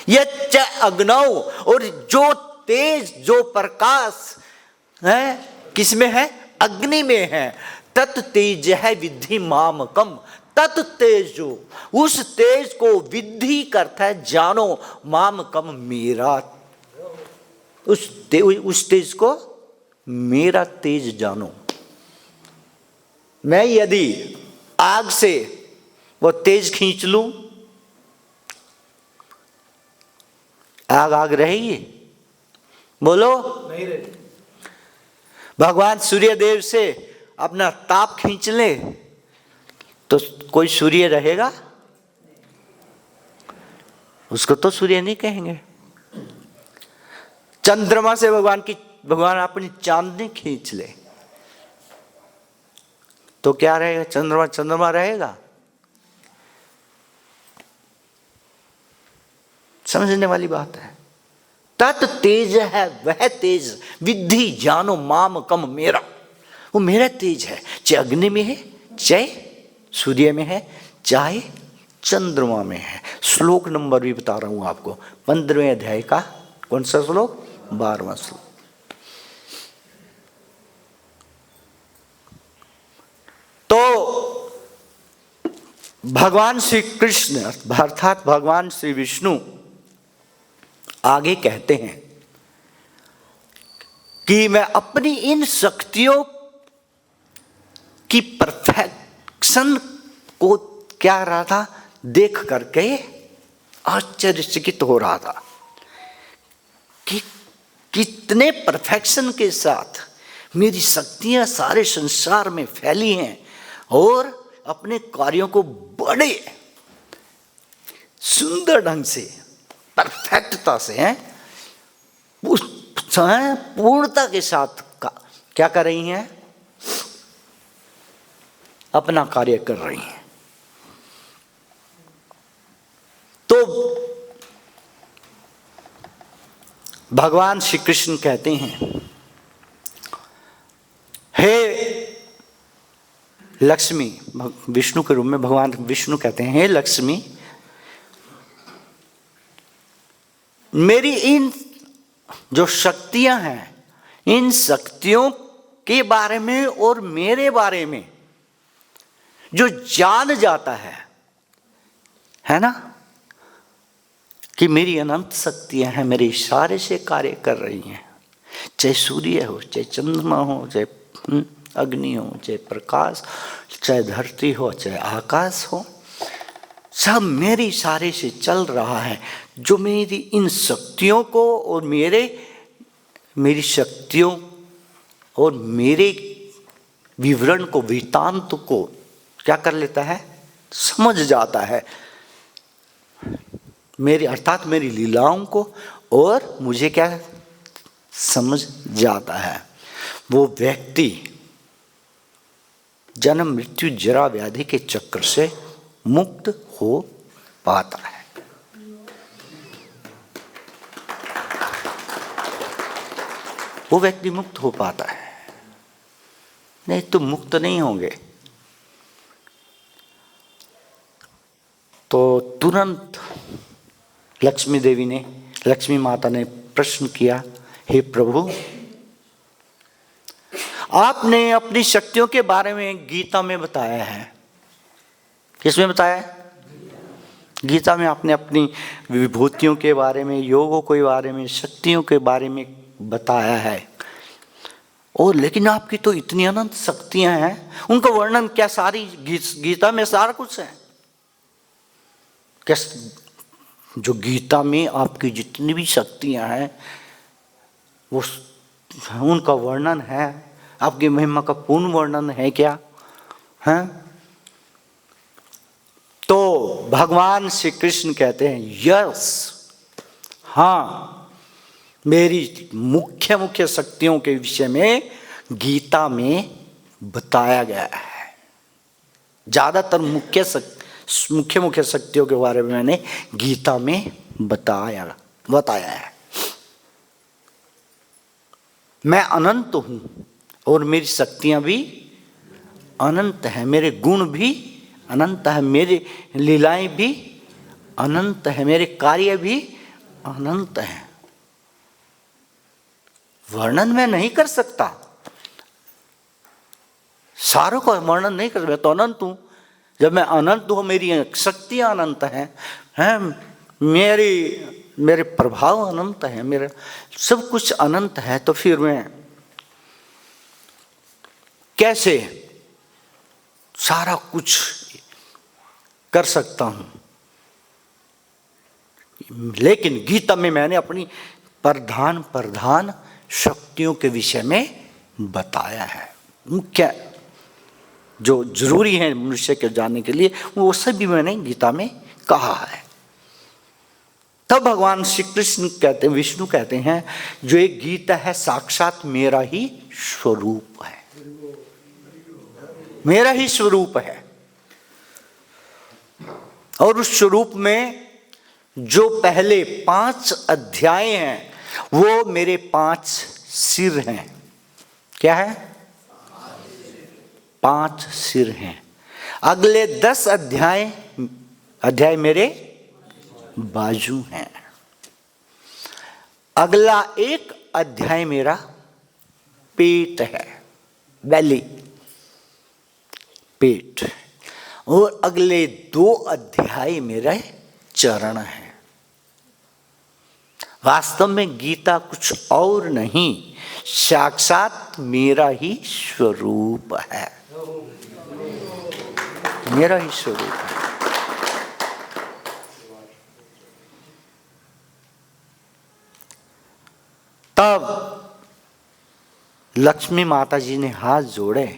यह च अग्नौ, और जो तेज, जो प्रकाश है किसमें है? अग्नि में है। तत् तेज है विद्धि मामकम, तत् तेजो, उस तेज को विद्धि करता है जानो, मामकम मेरा, उस तेज को मेरा तेज जानो। मैं यदि आग से वो तेज खींच लूं, आग आग रहेगी? बोलो, नहीं रहेगी। भगवान सूर्यदेव से अपना ताप खींच ले तो कोई सूर्य रहेगा? उसको तो सूर्य नहीं कहेंगे। चंद्रमा से भगवान अपनी चांदनी खींच ले तो क्या रहेगा? चंद्रमा चंद्रमा रहेगा? समझने वाली बात है। तत् तेज है वह तेज, विद्धि जानो माम कम मेरा, वो मेरा तेज है। चाहे अग्नि में है, चाहे सूर्य में है, चाहे चंद्रमा में है। श्लोक नंबर भी बता रहा हूं आपको, 15वें अध्याय का कौन सा श्लोक? 12वां श्लोक। तो भगवान श्री कृष्ण अर्थात भगवान श्री विष्णु आगे कहते हैं कि मैं अपनी इन शक्तियों की परफेक्शन को क्या रहा था, देख करके आश्चर्यचकित हो रहा था कि कितने परफेक्शन के साथ मेरी शक्तियां सारे संसार में फैली हैं और अपने कार्यों को बड़े सुंदर ढंग से, परफेक्टता से हैं, पूर्णता के साथ क्या कर रही हैं? अपना कार्य कर रही हैं। तो भगवान श्री कृष्ण कहते हैं, हे लक्ष्मी, विष्णु के रूप में भगवान विष्णु कहते हैं, हे लक्ष्मी, मेरी इन जो शक्तियां हैं, इन शक्तियों के बारे में और मेरे बारे में जो जान जाता है ना, कि मेरी अनंत शक्तियां हैं, मेरे इशारे से कार्य कर रही हैं। चाहे सूर्य हो, चाहे चंद्रमा हो, चाहे अग्नि हो, चाहे प्रकाश, चाहे धरती हो, चाहे आकाश हो, सब मेरे इशारे से चल रहा है। जो मेरी इन शक्तियों को और मेरी शक्तियों और मेरे विवरण को, वृत्तांत को क्या कर लेता है, समझ जाता है, मेरी अर्थात मेरी लीलाओं को, और मुझे क्या समझ जाता है, वो व्यक्ति जन्म मृत्यु जरा व्याधि के चक्र से मुक्त हो पाता है। वो व्यक्ति मुक्त हो पाता है, नहीं तो मुक्त नहीं होंगे। तो तुरंत लक्ष्मी माता ने प्रश्न किया, हे प्रभु, आपने अपनी शक्तियों के बारे में गीता में बताया है। किसमें बताया है? गीता में आपने अपनी विभूतियों के बारे में, योगों के बारे में, शक्तियों के बारे में बताया है। और लेकिन आपकी तो इतनी अनंत शक्तियां हैं, उनका वर्णन क्या सारी गीता में सारा कुछ है? क्या जो गीता में आपकी जितनी भी शक्तियां हैं वो उनका वर्णन है? आपकी महिमा का पूर्ण वर्णन है क्या? हैं? तो भगवान श्री कृष्ण कहते हैं, यस, हाँ, मेरी मुख्य शक्तियों के विषय में गीता में बताया गया है। ज्यादातर मुख्य शक्तियों के बारे में मैंने गीता में बताया है। मैं अनंत हूं और मेरी शक्तियां भी अनंत हैं, मेरे गुण भी अनंत है, मेरी लीलाएं भी अनंत है, मेरे कार्य भी अनंत हैं। वर्णन मैं नहीं कर सकता, सारों का वर्णन नहीं कर सकता। मैं तो अनंत हूं। जब मैं अनंत हूं, मेरी शक्तियां अनंत हैं, मेरे प्रभाव अनंत हैं, मेरा सब कुछ अनंत है, तो फिर मैं कैसे सारा कुछ कर सकता हूं? लेकिन गीता में मैंने अपनी प्रधान शक्तियों के विषय में बताया है। मुख्य जो जरूरी है मनुष्य के जानने के लिए, वो सभी मैंने गीता में कहा है। तब भगवान श्री कृष्ण कहते हैं, विष्णु कहते हैं, जो एक गीता है साक्षात मेरा ही स्वरूप है, मेरा ही स्वरूप है। और उस स्वरूप में जो पहले 5 अध्याय हैं वो मेरे 5 सिर हैं। क्या है? 5 सिर हैं। अगले 10 अध्याय मेरे बाजू हैं। अगला 1 अध्याय मेरा पेट है, बेली, पेट। और अगले 2 अध्याय मेरे चरण है। वास्तव में गीता कुछ और नहीं, साक्षात मेरा ही स्वरूप है, मेरा ही स्वरूप है। तब लक्ष्मी माता जी ने हाथ जोड़े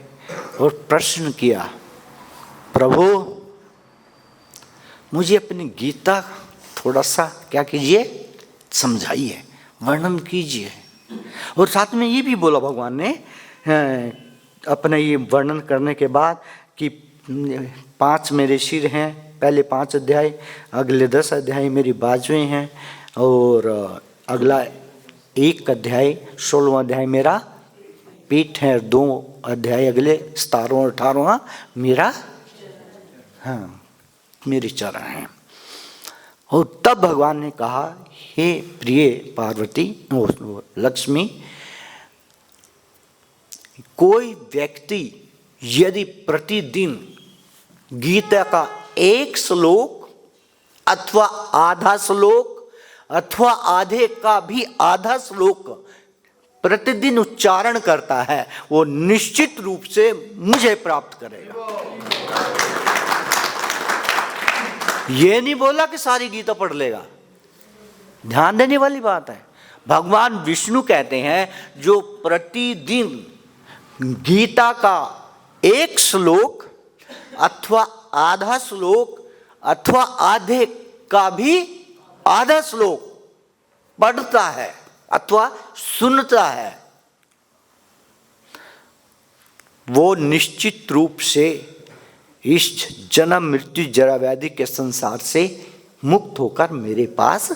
और प्रश्न किया, प्रभु, मुझे अपनी गीता थोड़ा सा क्या कीजिए, समझाइए, वर्णन कीजिए। और साथ में ये भी बोला भगवान ने अपने ये वर्णन करने के बाद कि 5 मेरे सिर हैं, पहले 5 अध्याय, अगले 10 अध्याय मेरी बाजुएं हैं, और अगला एक अध्याय 16वां अध्याय मेरा पीठ है, 2 अध्याय अगले 17वां और 18वां मेरा, हाँ, मेरे चरण हैं। और तब भगवान ने कहा, हे प्रिय पार्वती लक्ष्मी, कोई व्यक्ति यदि प्रतिदिन गीता का एक श्लोक अथवा आधा श्लोक अथवा आधे का भी आधा श्लोक प्रतिदिन उच्चारण करता है, वो निश्चित रूप से मुझे प्राप्त करेगा। ये नहीं बोला कि सारी गीता पढ़ लेगा। ध्यान देने वाली बात है। भगवान विष्णु कहते हैं जो प्रतिदिन गीता का एक श्लोक अथवा आधा श्लोक अथवा आधे का भी आधा श्लोक पढ़ता है अथवा सुनता है, वो निश्चित रूप से इस जन्म मृत्यु जरा व्याधि के संसार से मुक्त होकर मेरे पास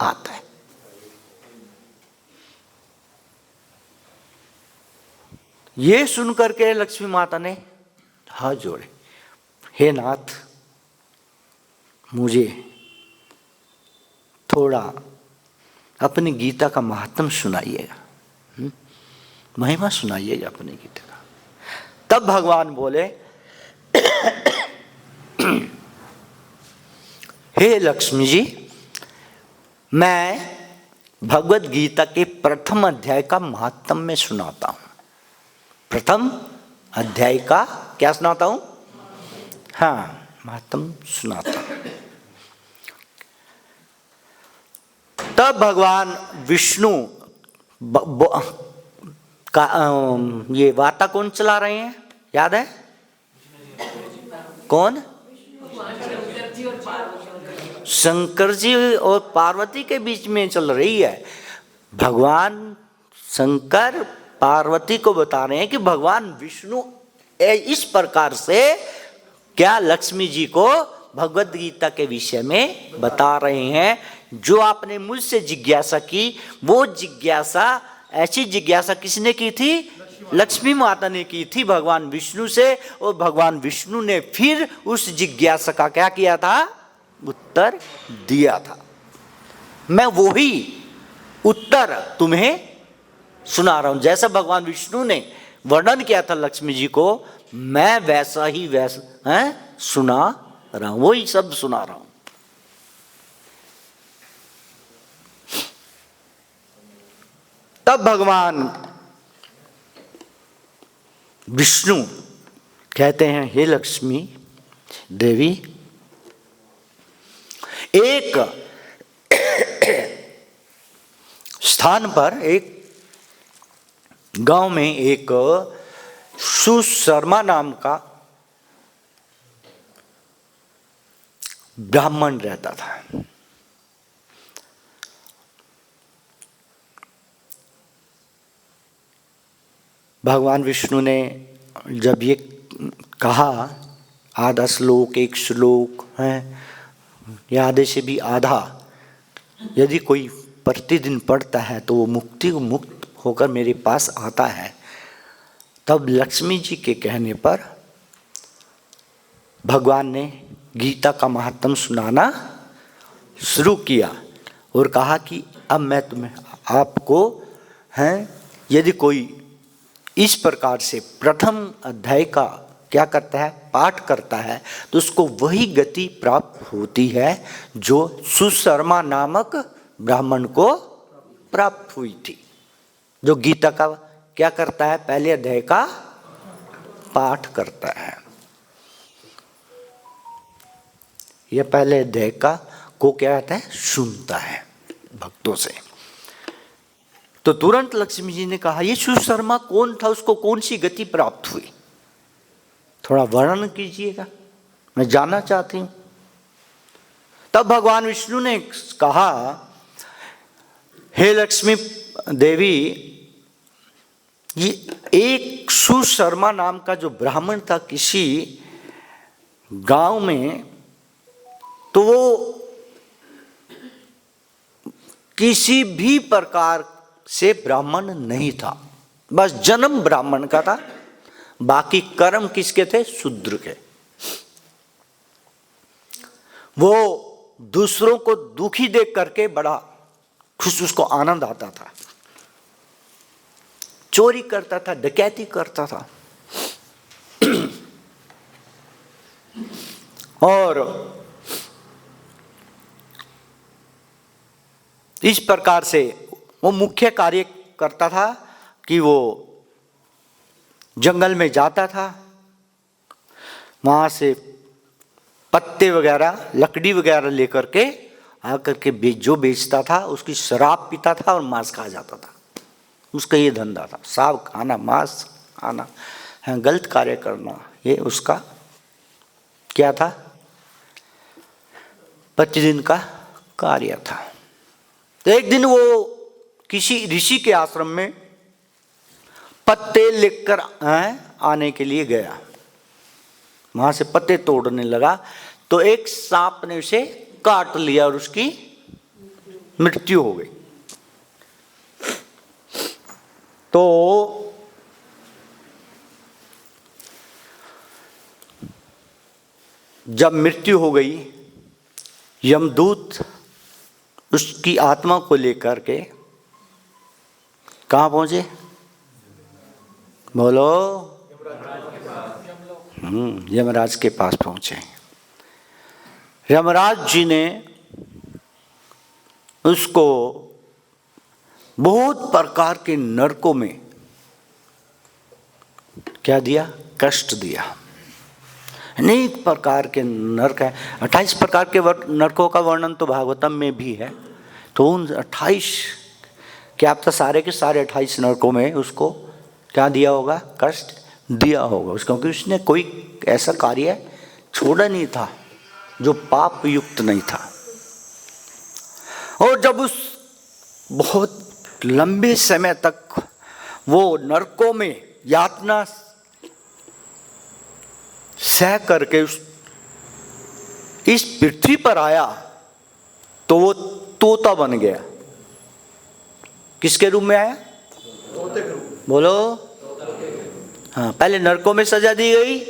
आता है। ये सुनकर के लक्ष्मी माता ने हाथ जोड़े, हे नाथ, मुझे थोड़ा अपनी गीता का महात्म सुनाइएगा, महिमा सुनाइएगा अपनी गीता का। तब भगवान बोले, हे लक्ष्मी जी, मैं भगवत गीता के प्रथम अध्याय का महात्म में सुनाता हूं। प्रथम अध्याय का क्या सुनाता हूं? हाँ, महात्म सुनाता हूं। तब भगवान विष्णु का ये वार्ता कौन चला रहे हैं, याद है? कौन? शंकर जी और पार्वती के बीच में चल रही है। भगवान शंकर पार्वती को बता रहे हैं कि भगवान विष्णु इस प्रकार से क्या लक्ष्मी जी को भगवद गीता के विषय में बता रहे हैं। जो आपने मुझसे जिज्ञासा की, वो जिज्ञासा, ऐसी जिज्ञासा किसने की थी? लक्ष्मी माता ने की थी भगवान विष्णु से, और भगवान विष्णु ने फिर उस जिज्ञासा का क्या किया था? उत्तर दिया था। मैं वही उत्तर तुम्हें सुना रहा हूं। जैसा भगवान विष्णु ने वर्णन किया था लक्ष्मी जी को, मैं वैसा ही सुना रहा हूं, वही सब सुना रहा हूं। तब भगवान विष्णु कहते हैं, हे लक्ष्मी देवी, एक स्थान पर, एक गांव में एक सुशर्मा नाम का ब्राह्मण रहता था। भगवान विष्णु ने जब ये कहा, आधा श्लोक, एक श्लोक है या आधे से भी आधा यदि कोई प्रतिदिन पढ़ता है तो वो मुक्त होकर मेरे पास आता है। तब लक्ष्मी जी के कहने पर भगवान ने गीता का महात्म सुनाना शुरू किया और कहा कि अब मैं तुम्हें आपको यदि कोई इस प्रकार से प्रथम अध्याय का क्या करता है, पाठ करता है, तो उसको वही गति प्राप्त होती है जो सुशर्मा नामक ब्राह्मण को प्राप्त हुई थी। जो गीता का क्या करता है, पहले अध्याय का पाठ करता है। यह पहले अध्याय को क्या कहता है, सुनता है भक्तों से। तो तुरंत लक्ष्मी जी ने कहा, ये सुशर्मा कौन था, उसको कौन सी गति प्राप्त हुई, थोड़ा वर्णन कीजिएगा, मैं जानना चाहती हूं। तब भगवान विष्णु ने कहा, हे लक्ष्मी देवी, ये एक सुशर्मा नाम का जो ब्राह्मण था किसी गांव में, तो वो किसी भी प्रकार से ब्राह्मण नहीं था, बस जन्म ब्राह्मण का था, बाकी कर्म किसके थे? शूद्र के। वो दूसरों को दुखी देख करके बड़ा खुश, उसको आनंद आता था, चोरी करता था, डकैती करता था। और इस प्रकार से वो मुख्य कार्य करता था कि वो जंगल में जाता था, वहां से पत्ते वगैरह, लकड़ी वगैरह लेकर के आकर के जो बेचता था, उसकी शराब पीता था और मांस खा जाता था। उसका ये धंधा था, शराब खाना, मांस खाना, गलत कार्य करना, ये उसका क्या था? प्रतिदिन का कार्य था। तो एक दिन वो किसी ऋषि के आश्रम में पत्ते लेकर आने के लिए गया, वहां से पत्ते तोड़ने लगा तो एक सांप ने उसे काट लिया और उसकी मृत्यु हो गई। तो जब मृत्यु हो गई, यमदूत उसकी आत्मा को लेकर के कहाँ पहुंचे? बोलो। यमराज के पास पहुंचे। यमराज जी ने उसको बहुत प्रकार के नरकों में क्या दिया? कष्ट दिया। अनेक प्रकार के नरक है, 28 प्रकार के नरकों का वर्णन तो भागवतम में भी है। तो उन 28, क्या आप तो सारे के सारे 28 नरकों में उसको क्या दिया होगा? कष्ट दिया होगा उसको, क्योंकि उसने कोई ऐसा कार्य छोड़ा नहीं था जो पाप युक्त नहीं था। और जब उस बहुत लंबे समय तक वो नरकों में यातना सह करके इस पृथ्वी पर आया, तो वो तोता बन गया। किसके रूप में आया? तोते के रूप। बोलो। हाँ, पहले नरकों में सजा दी गई,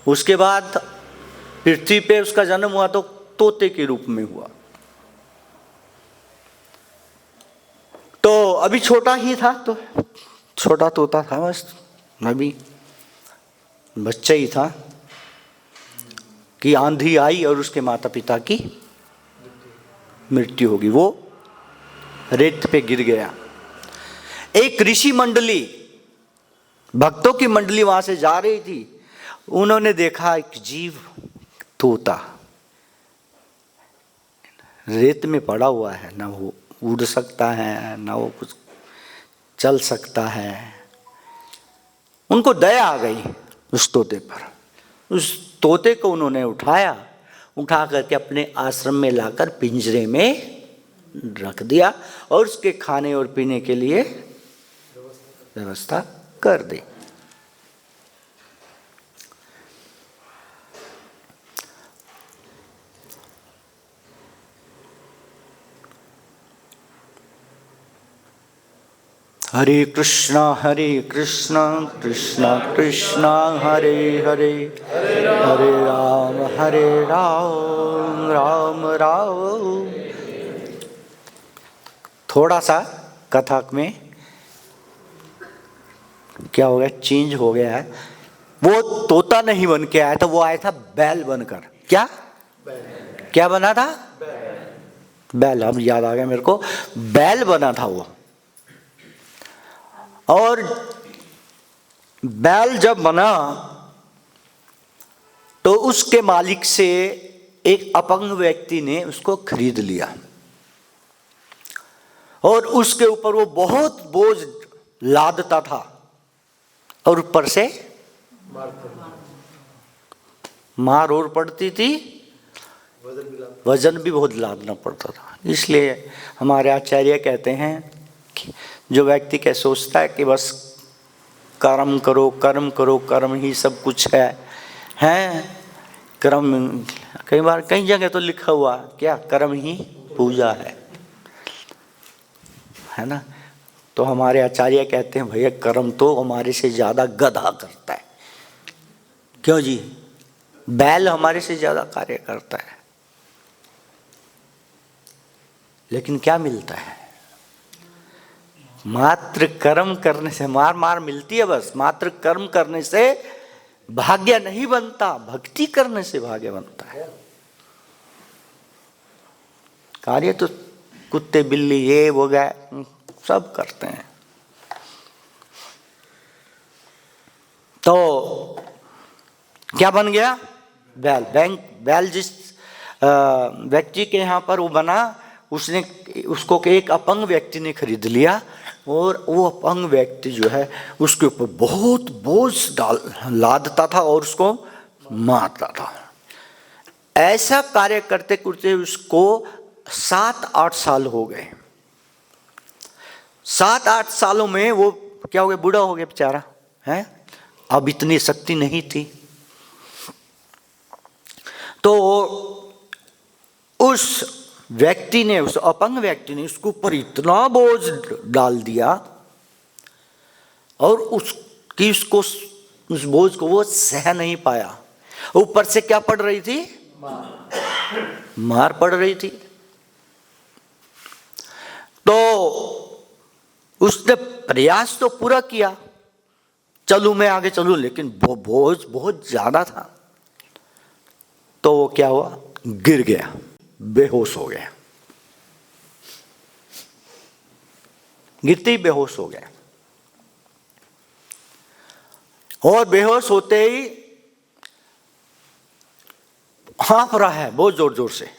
उसके बाद पृथ्वी पे उसका जन्म हुआ तो तोते के रूप में हुआ। तो अभी छोटा ही था, तो छोटा तोता था, बस अभी बच्चा ही था कि आंधी आई और उसके माता पिता की मृत्यु होगी। वो रेत पे गिर गया। एक ऋषि मंडली, भक्तों की मंडली वहां से जा रही थी। उन्होंने देखा एक जीव तोता रेत में पड़ा हुआ है, ना वो उड़ सकता है, ना वो कुछ चल सकता है। उनको दया आ गई उस तोते पर। उस तोते को उन्होंने उठाया, उठा करके अपने आश्रम में लाकर पिंजरे में रख दिया और उसके खाने और पीने के लिए व्यवस्था कर दी। हरे कृष्णा कृष्णा कृष्णा हरे हरे, हरे राम राम राम। थोड़ा सा कथा में क्या हो गया? चेंज हो गया है। वो तोता नहीं बन के आया था, वो आया था बैल बनकर। क्या बना था? बैल। अब याद आ गया मेरे को, बैल बना था वो। और बैल जब बना तो उसके मालिक से एक अपंग व्यक्ति ने उसको खरीद लिया और उसके ऊपर वो बहुत बोझ लादता था और ऊपर से मार और पड़ती थी, वजन भी बहुत लादना पड़ता था। इसलिए हमारे आचार्य कहते हैं कि जो व्यक्ति क्या सोचता है कि बस कर्म करो कर्म करो, कर्म ही सब कुछ है कर्म। कई बार कई जगह तो लिखा हुआ क्या? कर्म ही पूजा है ना। तो हमारे आचार्य कहते हैं भैया कर्म तो हमारे से ज्यादा गधा करता है। क्यों जी? बैल हमारे से ज्यादा कार्य करता है, लेकिन क्या मिलता है? मात्र कर्म करने से मार मार मिलती है बस। मात्र कर्म करने से भाग्य नहीं बनता, भक्ति करने से भाग्य बनता है। कार्य तो कुत्ते बिल्ली ये वो गाय सब करते हैं। तो क्या बन गया? बैल। बैल जिस व्यक्ति के यहाँ पर वो बना, उसको एक अपंग व्यक्ति ने खरीद लिया और वो अपंग व्यक्ति जो है उसके ऊपर बहुत बोझ लादता था और उसको मारता था। ऐसा कार्य करते करते उसको 7-8 साल हो गए। 7-8 सालों में वो क्या हो गया? बूढ़ा हो गया बेचारा है। अब इतनी शक्ति नहीं थी, तो उस व्यक्ति ने, उस अपंग व्यक्ति ने उसके ऊपर इतना बोझ डाल दिया और उसको उस बोझ को वो सह नहीं पाया। ऊपर से क्या पड़ रही थी? मार पड़ रही थी। तो उसने प्रयास तो पूरा किया, चलूं मैं आगे चलूं, लेकिन बोझ बहुत ज्यादा था। तो वो क्या हुआ? गिर गया, बेहोश हो गया। गिरते ही बेहोश हो गया और बेहोश होते ही हाँफ रहा है बहुत जोर जोर से।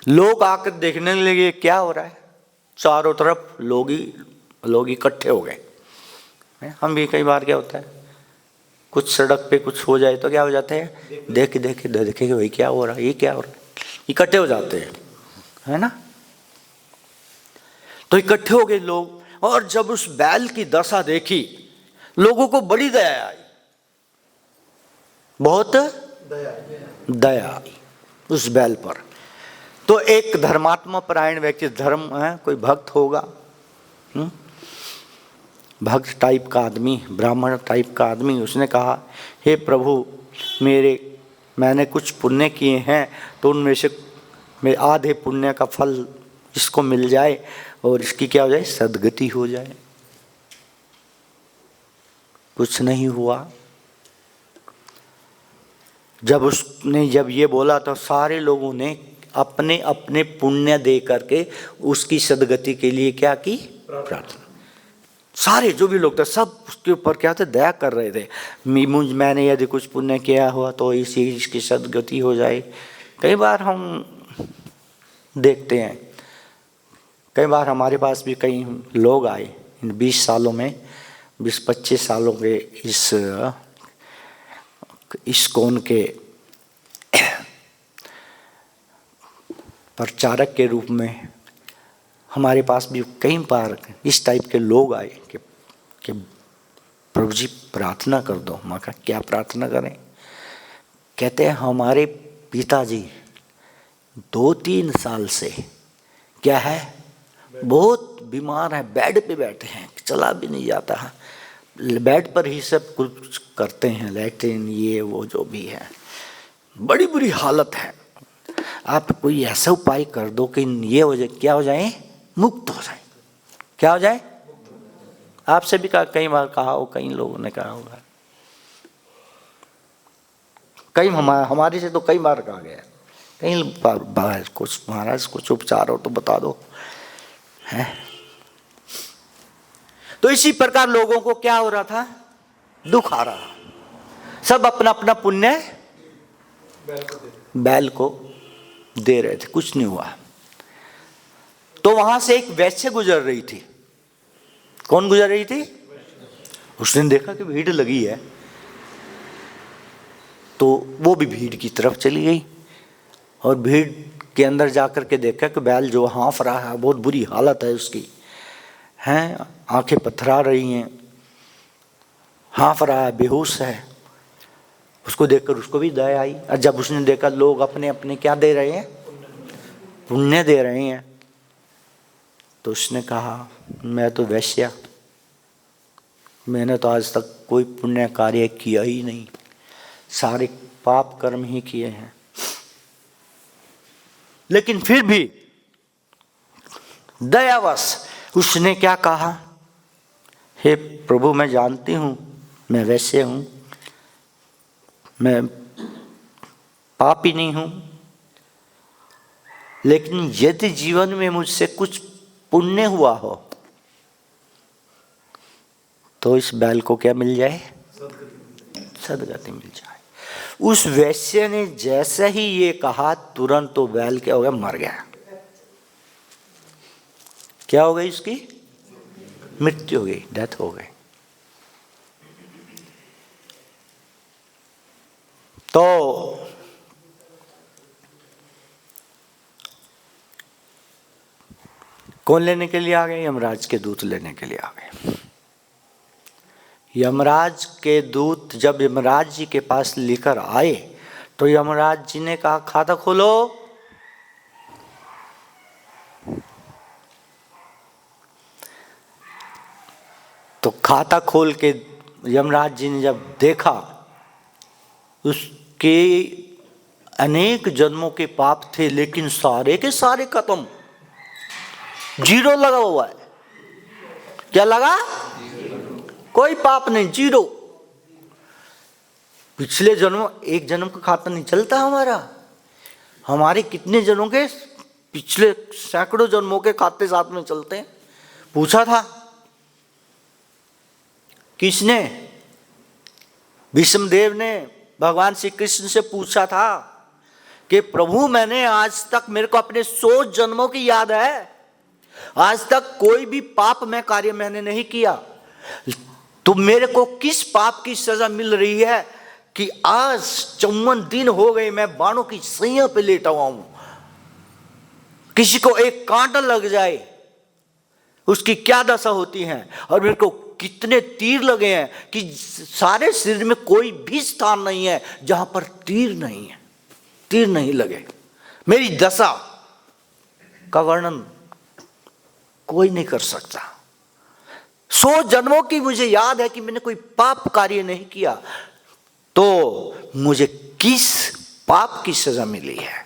लोग आकर देखने लगे क्या हो रहा है। चारों तरफ लोग इकट्ठे हो गए। हम भी कई बार क्या होता है, कुछ सड़क पे कुछ हो जाए तो क्या हो जाते हैं, देखे भाई क्या हो रहा है, ये क्या हो रहा है, इकट्ठे हो जाते हैं, है ना। तो इकट्ठे हो गए लोग, और जब उस बैल की दशा देखी लोगों को बड़ी दया आई, बहुत दया आई उस बैल पर। तो एक धर्मात्मा परायण व्यक्ति, धर्म है, कोई भक्त होगा, भक्त टाइप का आदमी, ब्राह्मण टाइप का आदमी, उसने कहा हे प्रभु मैंने कुछ पुण्य किए हैं, तो उनमें से मैं आधे पुण्य का फल इसको मिल जाए और इसकी क्या हो जाए, सद्गति हो जाए। कुछ नहीं हुआ। जब ये बोला तो सारे लोगों ने अपने अपने पुण्य दे करके उसकी सद्गति के लिए क्या की, प्रार्थना। सारे जो भी लोग थे सब उसके ऊपर क्या थे, दया कर रहे थे। मैंने यदि कुछ पुण्य किया हुआ तो इसकी सद्गति हो जाए। कई बार हम देखते हैं, कई बार हमारे पास भी कई लोग आए इन 20 सालों में, 20-25 सालों के इस कौन के प्रचारक के रूप में हमारे पास भी कई बार इस टाइप के लोग आए कि प्रभु जी प्रार्थना कर दो। मैं कहा क्या प्रार्थना करें? कहते हैं हमारे पिताजी 2-3 साल से क्या है, बहुत बीमार है, बेड पे बैठे हैं, चला भी नहीं जाता है, बेड पर ही सब कुछ करते हैं, लैट्रिन ये वो जो भी है, बड़ी बुरी हालत है। आप कोई ऐसा उपाय कर दो कि ये हो जाए, क्या हो जाए, मुक्त हो जाए। क्या हो जाए? आपसे भी कई बार कहा हो, कई लोगों ने कहा होगा, कई हमारे से तो कई बार कहा गया, कई बार कुछ महाराज कुछ उपचार हो तो बता दो, है। तो इसी प्रकार लोगों को क्या हो रहा था, दुख आ रहा, सब अपना अपना पुण्य बैल को दे रहे थे, कुछ नहीं हुआ। तो वहां से एक वैश्य गुजर रही थी। कौन गुजर रही थी? उसने देखा कि भीड़ लगी है, तो वो भी भीड़ की तरफ चली गई और भीड़ के अंदर जाकर के देखा कि बैल जो हाँफ रहा है, बहुत बुरी हालत है उसकी, हैं, आंखें पथरा रही हैं, हाँफ रहा है, बेहोश है। उसको देखकर उसको भी दया आई, और जब उसने देखा लोग अपने अपने क्या दे रहे हैं, पुण्य दे रहे हैं, तो उसने कहा, मैं तो वैश्या, मैंने तो आज तक कोई पुण्य कार्य किया ही नहीं, सारे पाप कर्म ही किए हैं। लेकिन फिर भी दयावश उसने क्या कहा, हे प्रभु, मैं जानती हूं मैं वैश्य हूं, मैं पापी नहीं हूं, लेकिन यदि जीवन में मुझसे कुछ पुण्य हुआ हो तो इस बैल को क्या मिल जाए, सदगति मिल जाए। उस वैश्य ने जैसे ही ये कहा, तुरंत तो बैल क्या हो गया, मर गया। क्या हो गई, उसकी मृत्यु हो गई, डेथ हो गई। तो कौन लेने के लिए आ गए, यमराज के दूत लेने के लिए आ गए। यमराज के दूत जब यमराज जी के पास लेकर आए तो यमराज जी ने कहा, खाता खोलो। तो खाता खोल के यमराज जी ने जब देखा, उसके अनेक जन्मों के पाप थे, लेकिन सारे के सारे खत्म, जीरो लगा हुआ है। क्या लगा, कोई पाप नहीं, जीरो। पिछले जन्म, एक जन्म का खाता नहीं चलता हमारा, हमारे कितने जन्मों के, पिछले सैकड़ों जन्मों के खाते साथ में चलते हैं। पूछा था, किसने, भीष्मदेव ने भगवान श्री कृष्ण से पूछा था कि प्रभु, मैंने आज तक, मेरे को अपने 100 जन्मों की याद है, आज तक कोई भी पाप में कार्य मैंने नहीं किया, तो मेरे को किस पाप की सजा मिल रही है कि आज 54 दिन हो गए मैं बाणों की सैया पे लेटा हुआ हूं, किसी को एक कांटा लग जाए उसकी क्या दशा होती है, और मेरे को कितने तीर लगे हैं कि सारे शरीर में कोई भी स्थान नहीं है जहां पर तीर नहीं है, तीर नहीं लगे। मेरी दशा का वर्णन कोई नहीं कर सकता। 100 जन्मों की मुझे याद है कि मैंने कोई पाप कार्य नहीं किया, तो मुझे किस पाप की सजा मिली है।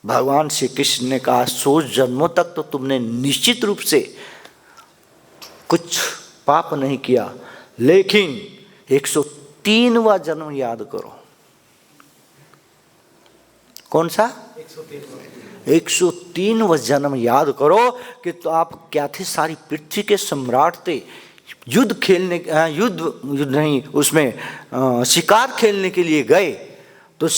भगवान श्री कृष्ण ने कहा, 100 जन्मों तक तो तुमने निश्चित रूप से कुछ पाप नहीं किया, लेकिन 103वां जन्म याद करो। कौन सा, 103वां जन्म याद करो कि तो आप क्या थे, सारी पृथ्वी के सम्राट थे, युद्ध खेलने, युद्ध नहीं, उसमें शिकार खेलने के लिए गए, तो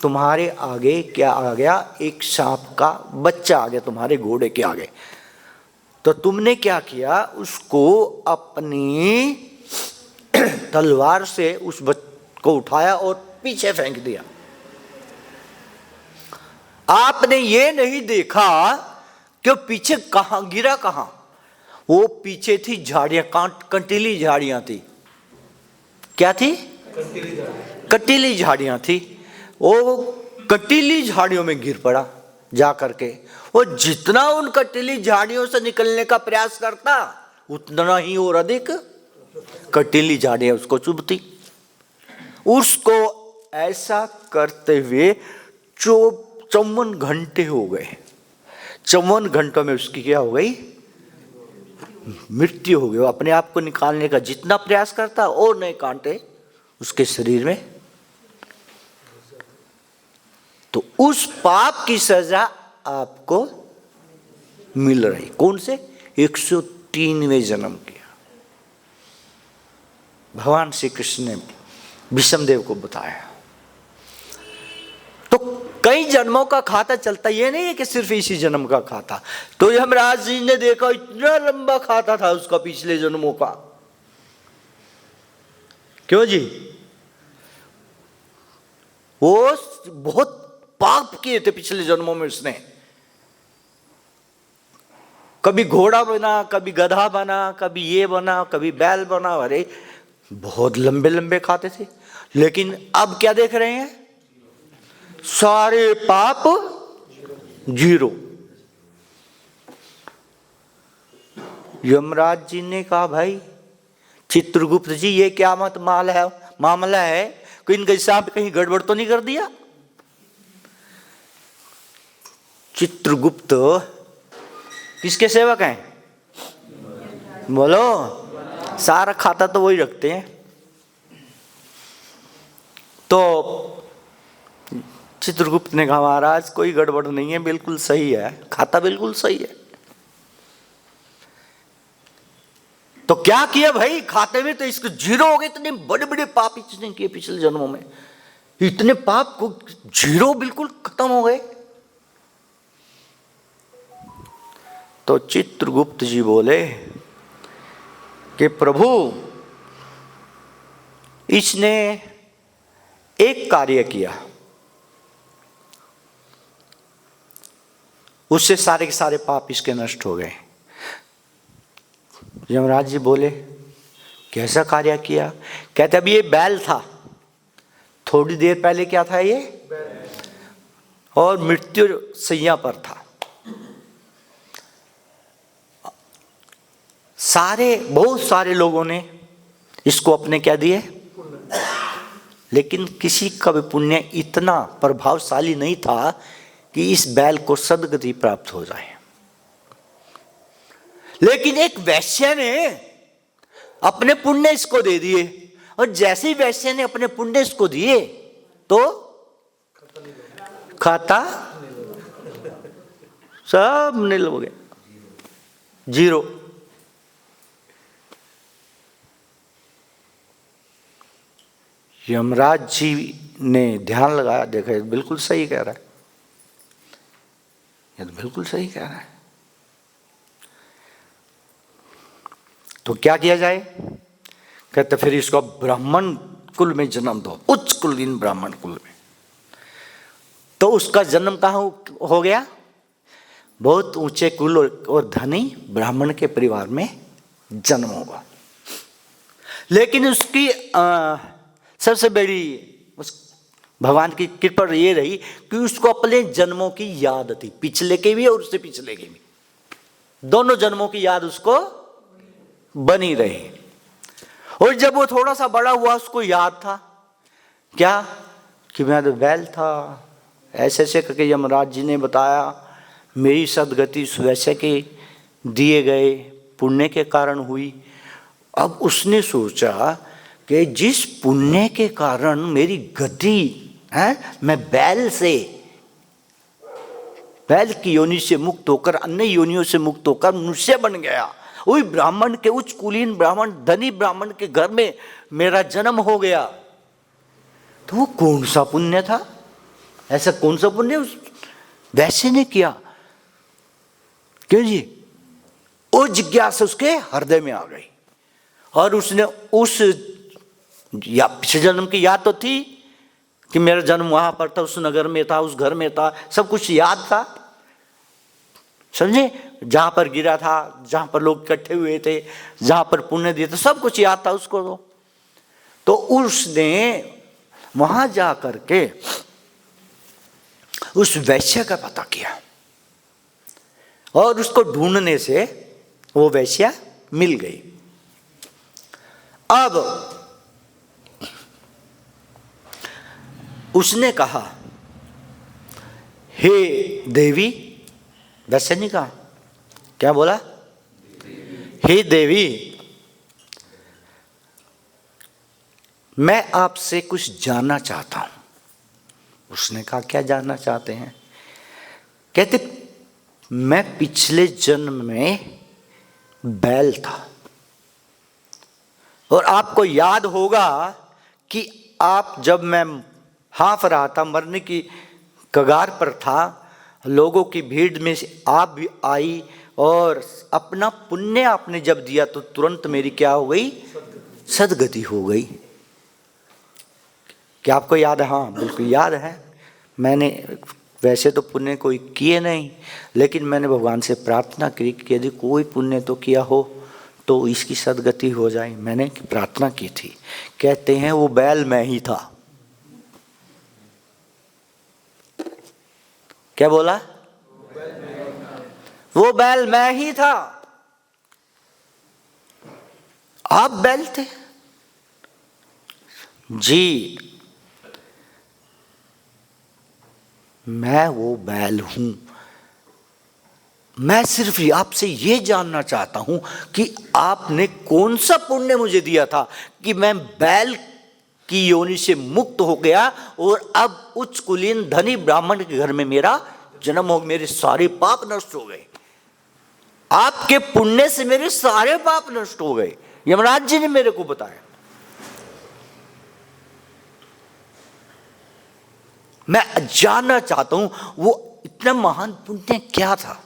तुम्हारे आगे क्या आ गया, एक सांप का बच्चा आ गया तुम्हारे घोड़े के आगे, तो तुमने क्या किया, उसको अपनी तलवार से उस बच्चे को उठाया और पीछे फेंक दिया। आपने ये नहीं देखा कि वो पीछे कहां गिरा, कहां, वो पीछे थी झाड़ियां, कंटीली झाड़ियां थी। क्या थी, कंटीली झाड़ियां थी। वो कंटीली झाड़ियों में गिर पड़ा जा करके। वो जितना उन कंटीली झाड़ियों से निकलने का प्रयास करता, उतना ही और अधिक कंटीली झाड़ियां उसको चुभती। उसको ऐसा करते हुए 54 घंटे हो गए। 54 घंटों में उसकी क्या हो गई, मृत्यु हो गई। वो अपने आप को निकालने का जितना प्रयास करता, और नए कांटे उसके शरीर में। तो उस पाप की सजा आपको मिल रही। कौन से, 103वें जन्म किया। भगवान श्री कृष्ण ने भीष्मदेव को बताया। तो कई जन्मों का खाता चलता, ये नहीं है कि सिर्फ इसी जन्म का खाता। तो यमराज जी ने देखा इतना लंबा खाता था उसका पिछले जन्मों का। क्यों जी, वो बहुत पाप किए थे पिछले जन्मों में उसने। कभी घोड़ा बना, कभी गधा बना, कभी ये बना, कभी बैल बना। अरे बहुत लंबे लंबे खाते थे। लेकिन अब क्या देख रहे हैं, सारे पाप जीरो। यमराज जी ने कहा भाई चित्रगुप्त जी ये क्या मामला है, कोई इनके हिसाब कहीं गड़बड़ तो नहीं कर दिया। चित्रगुप्त किसके सेवक हैं? बोलो, सारा खाता तो वही रखते हैं। तो चित्रगुप्त ने कहा महाराज कोई गड़बड़ नहीं है, बिल्कुल सही है, खाता बिल्कुल सही है। तो क्या किया भाई, खाते में तो इसको जीरो हो गए। इतने बड़े बड़े पाप इसने किए पिछले जन्मों में, इतने पाप को जीरो बिल्कुल खत्म हो गए। तो चित्रगुप्त जी बोले कि प्रभु इसने एक कार्य किया, उससे सारे के सारे पाप इसके नष्ट हो गए। यमराज जी बोले कैसा कार्य किया? कहते अभी ये बैल था, थोड़ी देर पहले क्या था ये? और मृत्यु सैया पर था। बहुत सारे लोगों ने इसको अपने क्या दिए, लेकिन किसी का भी पुण्य इतना प्रभावशाली नहीं था कि इस बैल को सदगति प्राप्त हो जाए। लेकिन एक वैश्य ने अपने पुण्य इसको दे दिए, और जैसे ही वैश्य ने अपने पुण्य इसको दिए तो खाता सब नील हो गया, जीरो। यमराज जी ने ध्यान लगाया, देखा बिल्कुल सही कह रहा है, ये तो बिल्कुल सही कह रहा है। तो क्या किया जाए? कहते फिर इसको ब्राह्मण कुल में जन्म दो, उच्च कुलीन ब्राह्मण कुल में। तो उसका जन्म कहाँ हो गया? बहुत ऊंचे कुल और धनी ब्राह्मण के परिवार में जन्म होगा। लेकिन उसकी सबसे बड़ी उस भगवान की कृपा ये रही कि उसको अपने जन्मों की याद थी, पिछले के भी और उससे पिछले के भी, दोनों जन्मों की याद उसको बनी रही। और जब वो थोड़ा सा बड़ा हुआ उसको याद था क्या कि मैं तो बैल था, ऐसे ऐसे करके यमराज जी ने बताया, मेरी सदगति वैसे के दिए गए पुण्य के कारण हुई। अब उसने सोचा कि जिस पुण्य के कारण मेरी गति है, मैं बैल की योनि से मुक्त होकर, अन्य योनियों से मुक्त होकर मनुष्य बन गया, वही ब्राह्मण के, उच्च कुलीन ब्राह्मण, धनी ब्राह्मण के घर में मेरा जन्म हो गया। तो वो कौन सा पुण्य था? ऐसा कौन सा पुण्य उस वैसे ने किया? क्यों जी? वो जिज्ञासा उसके हृदय में आ गई, और उसने उस या पिछले जन्म की याद तो थी कि मेरा जन्म वहां पर था, उस नगर में था, उस घर में था, सब कुछ याद था, समझे? जहां पर गिरा था, जहां पर लोग इकट्ठे हुए थे, जहां पर पुण्य दिए थे, सब कुछ याद था उसको। तो उसने वहां जा करके उस वैश्य का पता किया, और उसको ढूंढने से वो वैश्या मिल गई। अब उसने कहा हे देवी, वैसे नहीं कहा, क्या बोला? हे देवी, मैं आपसे कुछ जानना चाहता हूं। उसने कहा क्या जानना चाहते हैं? कहते मैं पिछले जन्म में बैल था, और आपको याद होगा कि आप, जब मैं हाँफ रहा था, मरने की कगार पर था, लोगों की भीड़ में से आप भी आई, और अपना पुण्य आपने जब दिया तो तुरंत मेरी क्या हो गई? सदगति हो गई। क्या आपको याद है? हाँ बिल्कुल याद है। मैंने वैसे तो पुण्य कोई किए नहीं, लेकिन मैंने भगवान से प्रार्थना की कि यदि कोई पुण्य तो किया हो तो इसकी सदगति हो जाए, मैंने प्रार्थना की थी। कहते हैं वो बैल मैं ही था। क्या बोला? वो बैल मैं ही था। आप बैल थे? जी, मैं वो बैल हूं। मैं सिर्फ आपसे ये जानना चाहता हूं कि आपने कौन सा पुण्य मुझे दिया था कि मैं बैल की योनि से मुक्त हो गया और अब उच्च कुलीन धनी ब्राह्मण के घर में मेरा जन्म हो, मेरे सारे पाप नष्ट हो गए। आपके पुण्य से मेरे सारे पाप नष्ट हो गए, यमराज जी ने मेरे को बताया। मैं जानना चाहता हूं वो इतना महान पुण्य क्या था।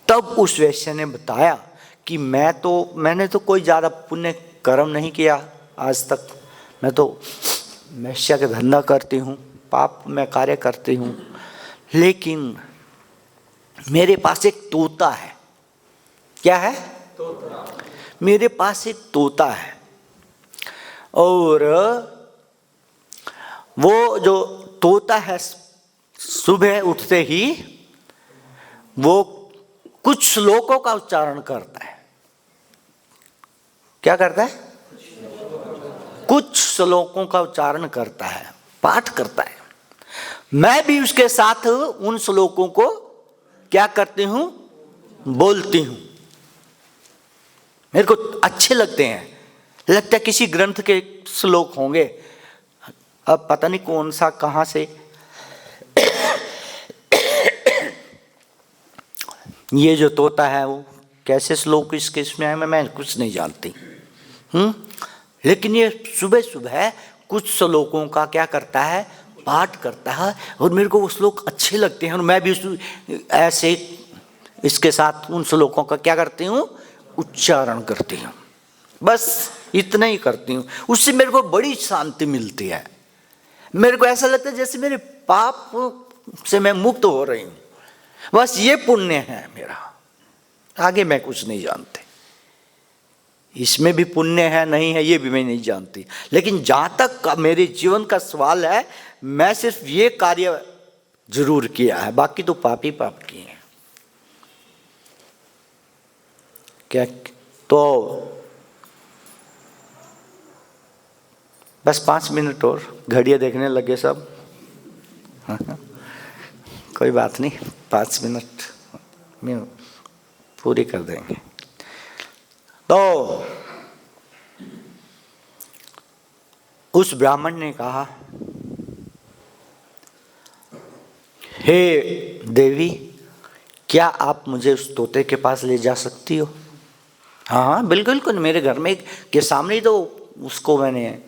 तब उस वैश्य ने बताया कि मैंने तो कोई ज्यादा पुण्य कर्म नहीं किया आज तक। मैं तो वैश्य का धंधा करती हूँ, पाप में कार्य करती हूँ, लेकिन मेरे पास एक तोता है। क्या है? तोता। मेरे पास एक तोता है और वो जो तोता है सुबह उठते ही वो कुछ श्लोकों का उच्चारण करता है। क्या करता है? कुछ श्लोकों का उच्चारण करता है, पाठ करता है। मैं भी उसके साथ उन श्लोकों को क्या करती हूं? बोलती हूं। मेरे को अच्छे लगते हैं, लगता है किसी ग्रंथ के श्लोक होंगे। अब पता नहीं कौन सा कहां से ये जो तोता है वो कैसे श्लोक इसके इसमें है, मैं कुछ नहीं जानती। लेकिन ये सुबह सुबह कुछ श्लोकों का क्या करता है? पाठ करता है और मेरे को वो श्लोक अच्छे लगते हैं और मैं भी ऐसे इसके साथ उन श्लोकों का क्या करती हूँ? उच्चारण करती हूँ। बस इतना ही करती हूँ। उससे मेरे को बड़ी शांति मिलती है। मेरे को ऐसा लगता है जैसे मेरे पाप से मैं मुक्त हो रही हूँ। बस ये पुण्य है मेरा, आगे मैं कुछ नहीं जानती। इसमें भी पुण्य है नहीं है ये भी मैं नहीं जानती, लेकिन जहां तक मेरे जीवन का सवाल है मैं सिर्फ ये कार्य जरूर किया है, बाकी तो पाप ही पाप किए हैं। क्या तो बस 5 मिनट और, घड़ियां देखने लगे सब। कोई बात नहीं, 5 मिनट में पूरी कर देंगे। तो उस ब्राह्मण ने कहा, हे देवी, क्या आप मुझे उस तोते के पास ले जा सकती हो? हाँ हाँ बिल्कुल बिल्कुल, मेरे घर में के सामने ही तो उसको मैंने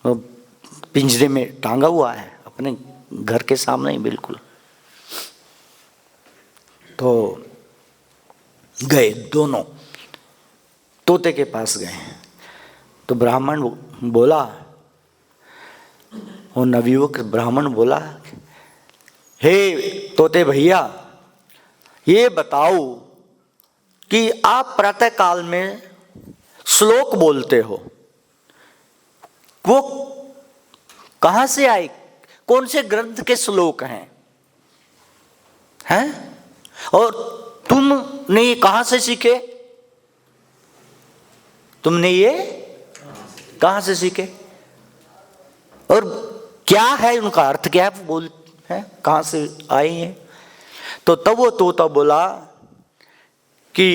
पिंजरे में टांगा हुआ है, अपने घर के सामने ही बिल्कुल। तो गए दोनों, तोते के पास गए। तो ब्राह्मण बोला, वो नवयुवक ब्राह्मण बोला, हे तोते भैया, ये बताओ कि आप प्रातः काल में श्लोक बोलते हो, वो कहां से आए? कौन से ग्रंथ के श्लोक हैं? और तुमने ये कहां से सीखे? तुमने ये कहां से सीखे? और क्या है उनका अर्थ, क्या है बोल है, कहां से आए हैं? तो तब वो तोता बोला कि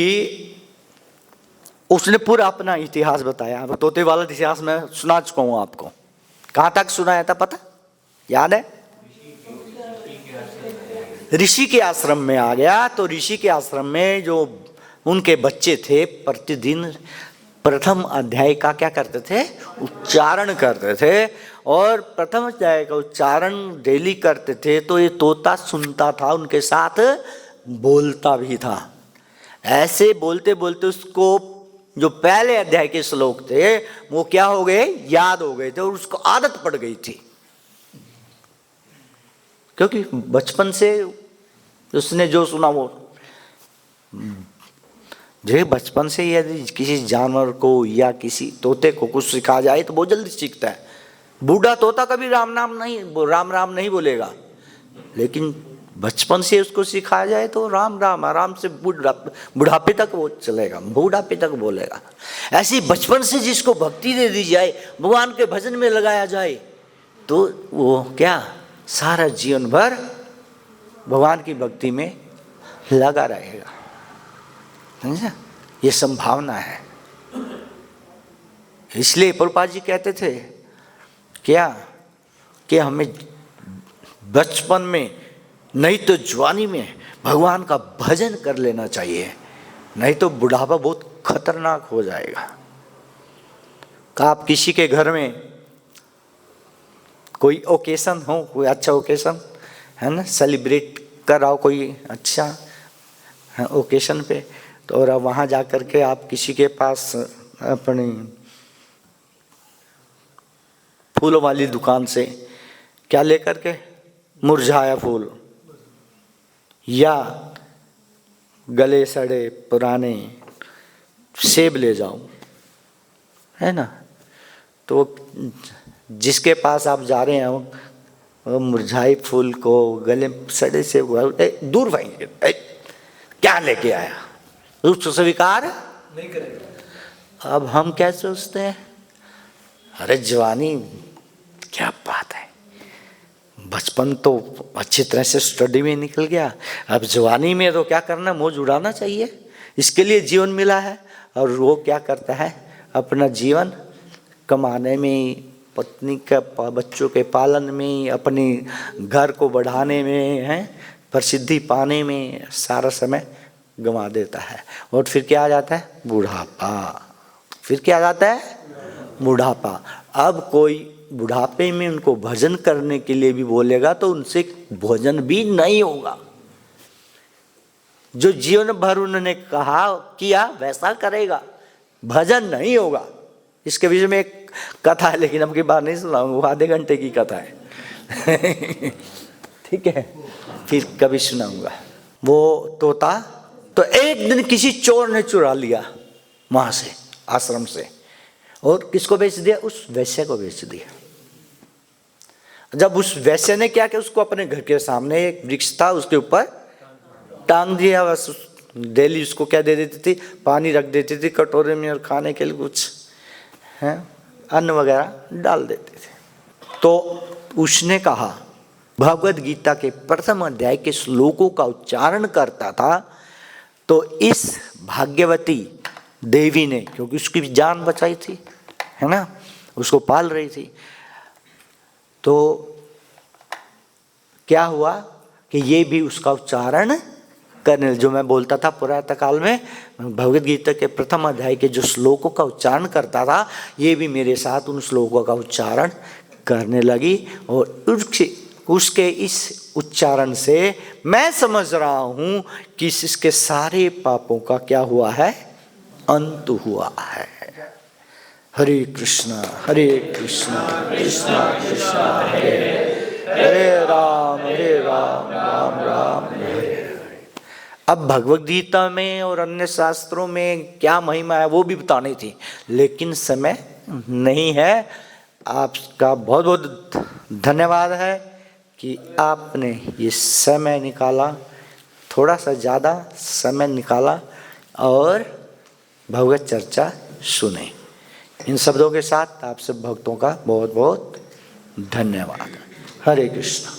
उसने पूरा अपना इतिहास बताया। अब तोते वाला इतिहास मैं सुना चुका हूं आपको। कहां तक सुनाया था पता याद है? ऋषि के आश्रम में आ गया। तो ऋषि के आश्रम में जो उनके बच्चे थे प्रतिदिन प्रथम अध्याय का क्या करते थे? उच्चारण करते थे। और प्रथम अध्याय का उच्चारण डेली करते थे। तो ये तोता सुनता था, उनके साथ बोलता भी था। ऐसे बोलते बोलते उसको जो पहले अध्याय के श्लोक थे वो क्या हो गए? याद हो गए थे और उसको आदत पड़ गई थी, क्योंकि बचपन से उसने जो सुना वो जो बचपन से यदि किसी जानवर को या किसी तोते को कुछ सिखा जाए तो बहुत जल्दी सीखता है। बूढ़ा तोता कभी राम नाम नहीं बोलेगा, लेकिन बचपन से उसको सिखाया जाए तो राम राम आराम से बुढ़ापे तक वो चलेगा, बुढ़ापे तक बोलेगा। ऐसी बचपन से जिसको भक्ति दे दी जाए, भगवान के भजन में लगाया जाए, तो वो क्या सारा जीवन भर भगवान की भक्ति में लगा रहेगा। समझा? ये संभावना है। इसलिए प्रभुपाद जी कहते थे क्या कि हमें बचपन में नहीं तो जवानी में भगवान का भजन कर लेना चाहिए, नहीं तो बुढ़ापा बहुत खतरनाक हो जाएगा। आप किसी के घर में कोई ओकेशन हो, कोई अच्छा ओकेशन है ना, सेलिब्रेट कर रहा हो कोई अच्छा ओकेशन पे, तो और वहाँ जा कर के आप किसी के पास अपनी फूलों वाली दुकान से क्या लेकर के, मुरझाया फूल या गले सड़े पुराने सेब ले जाओ, है ना, तो जिसके पास आप जा रहे हैं वो मुरझाए फूल को गले सड़े सेब दूर फेंक, क्या लेके आया, उसको स्वीकार नहीं करेगा। अब हम क्या सोचते हैं, अरे जवानी क्या बात है, बचपन तो अच्छी तरह से स्टडी में निकल गया, अब जवानी में तो क्या करना, मौज उड़ाना चाहिए, इसके लिए जीवन मिला है। और वो क्या करता है, अपना जीवन कमाने में, पत्नी का बच्चों के पालन में, अपने घर को बढ़ाने में, है प्रसिद्धि पाने में सारा समय गंवा देता है। और फिर क्या आ जाता है, बुढ़ापा। फिर क्या आ जाता है, बुढ़ापा। अब कोई बुढ़ापे में उनको भजन करने के लिए भी बोलेगा तो उनसे भोजन भी नहीं होगा। जो जीवन भर उन्होंने कहा किया वैसा करेगा, भजन नहीं होगा। इसके विषय में एक कथा है, लेकिन अब की बात नहीं सुनाऊंगा, वो आधे घंटे की कथा है। ठीक है, फिर कभी सुनाऊंगा। वो तोता तो एक दिन किसी चोर ने चुरा लिया वहां से, आश्रम से, और किसको बेच दिया, उस वैश्य को बेच दिया। जब उस वैश्य ने क्या किया, उसको अपने घर के सामने एक वृक्ष था, उसके ऊपर टांग दिया। बस डेली उसको क्या दे देती थी, पानी रख देती थी कटोरे में, और खाने के लिए कुछ है अन्न वगैरह डाल देते थे। तो उसने कहा, भगवद गीता के प्रथम अध्याय के श्लोकों का उच्चारण करता था, तो इस भाग्यवती देवी ने, क्योंकि उसकी जान बचाई थी, है ना, उसको पाल रही थी, तो क्या हुआ कि ये भी उसका उच्चारण करने, जो मैं बोलता था पुरातन काल में भगवद गीता के प्रथम अध्याय के जो श्लोकों का उच्चारण करता था, ये भी मेरे साथ उन श्लोकों का उच्चारण करने लगी। और उसके इस उच्चारण से मैं समझ रहा हूँ कि इसके सारे पापों का क्या हुआ है, अंत हुआ है। हरे कृष्णा कृष्णा कृष्णा हरे हरे, राम राम राम हरे हरे। अब भगवद गीता में और अन्य शास्त्रों में क्या महिमा है वो भी बतानी थी, लेकिन समय नहीं है। आपका बहुत बहुत धन्यवाद है कि आपने ये समय निकाला, थोड़ा सा ज़्यादा समय निकाला और भगवत चर्चा सुने। इन शब्दों के साथ आप सब भक्तों का बहुत बहुत धन्यवाद। हरे कृष्ण।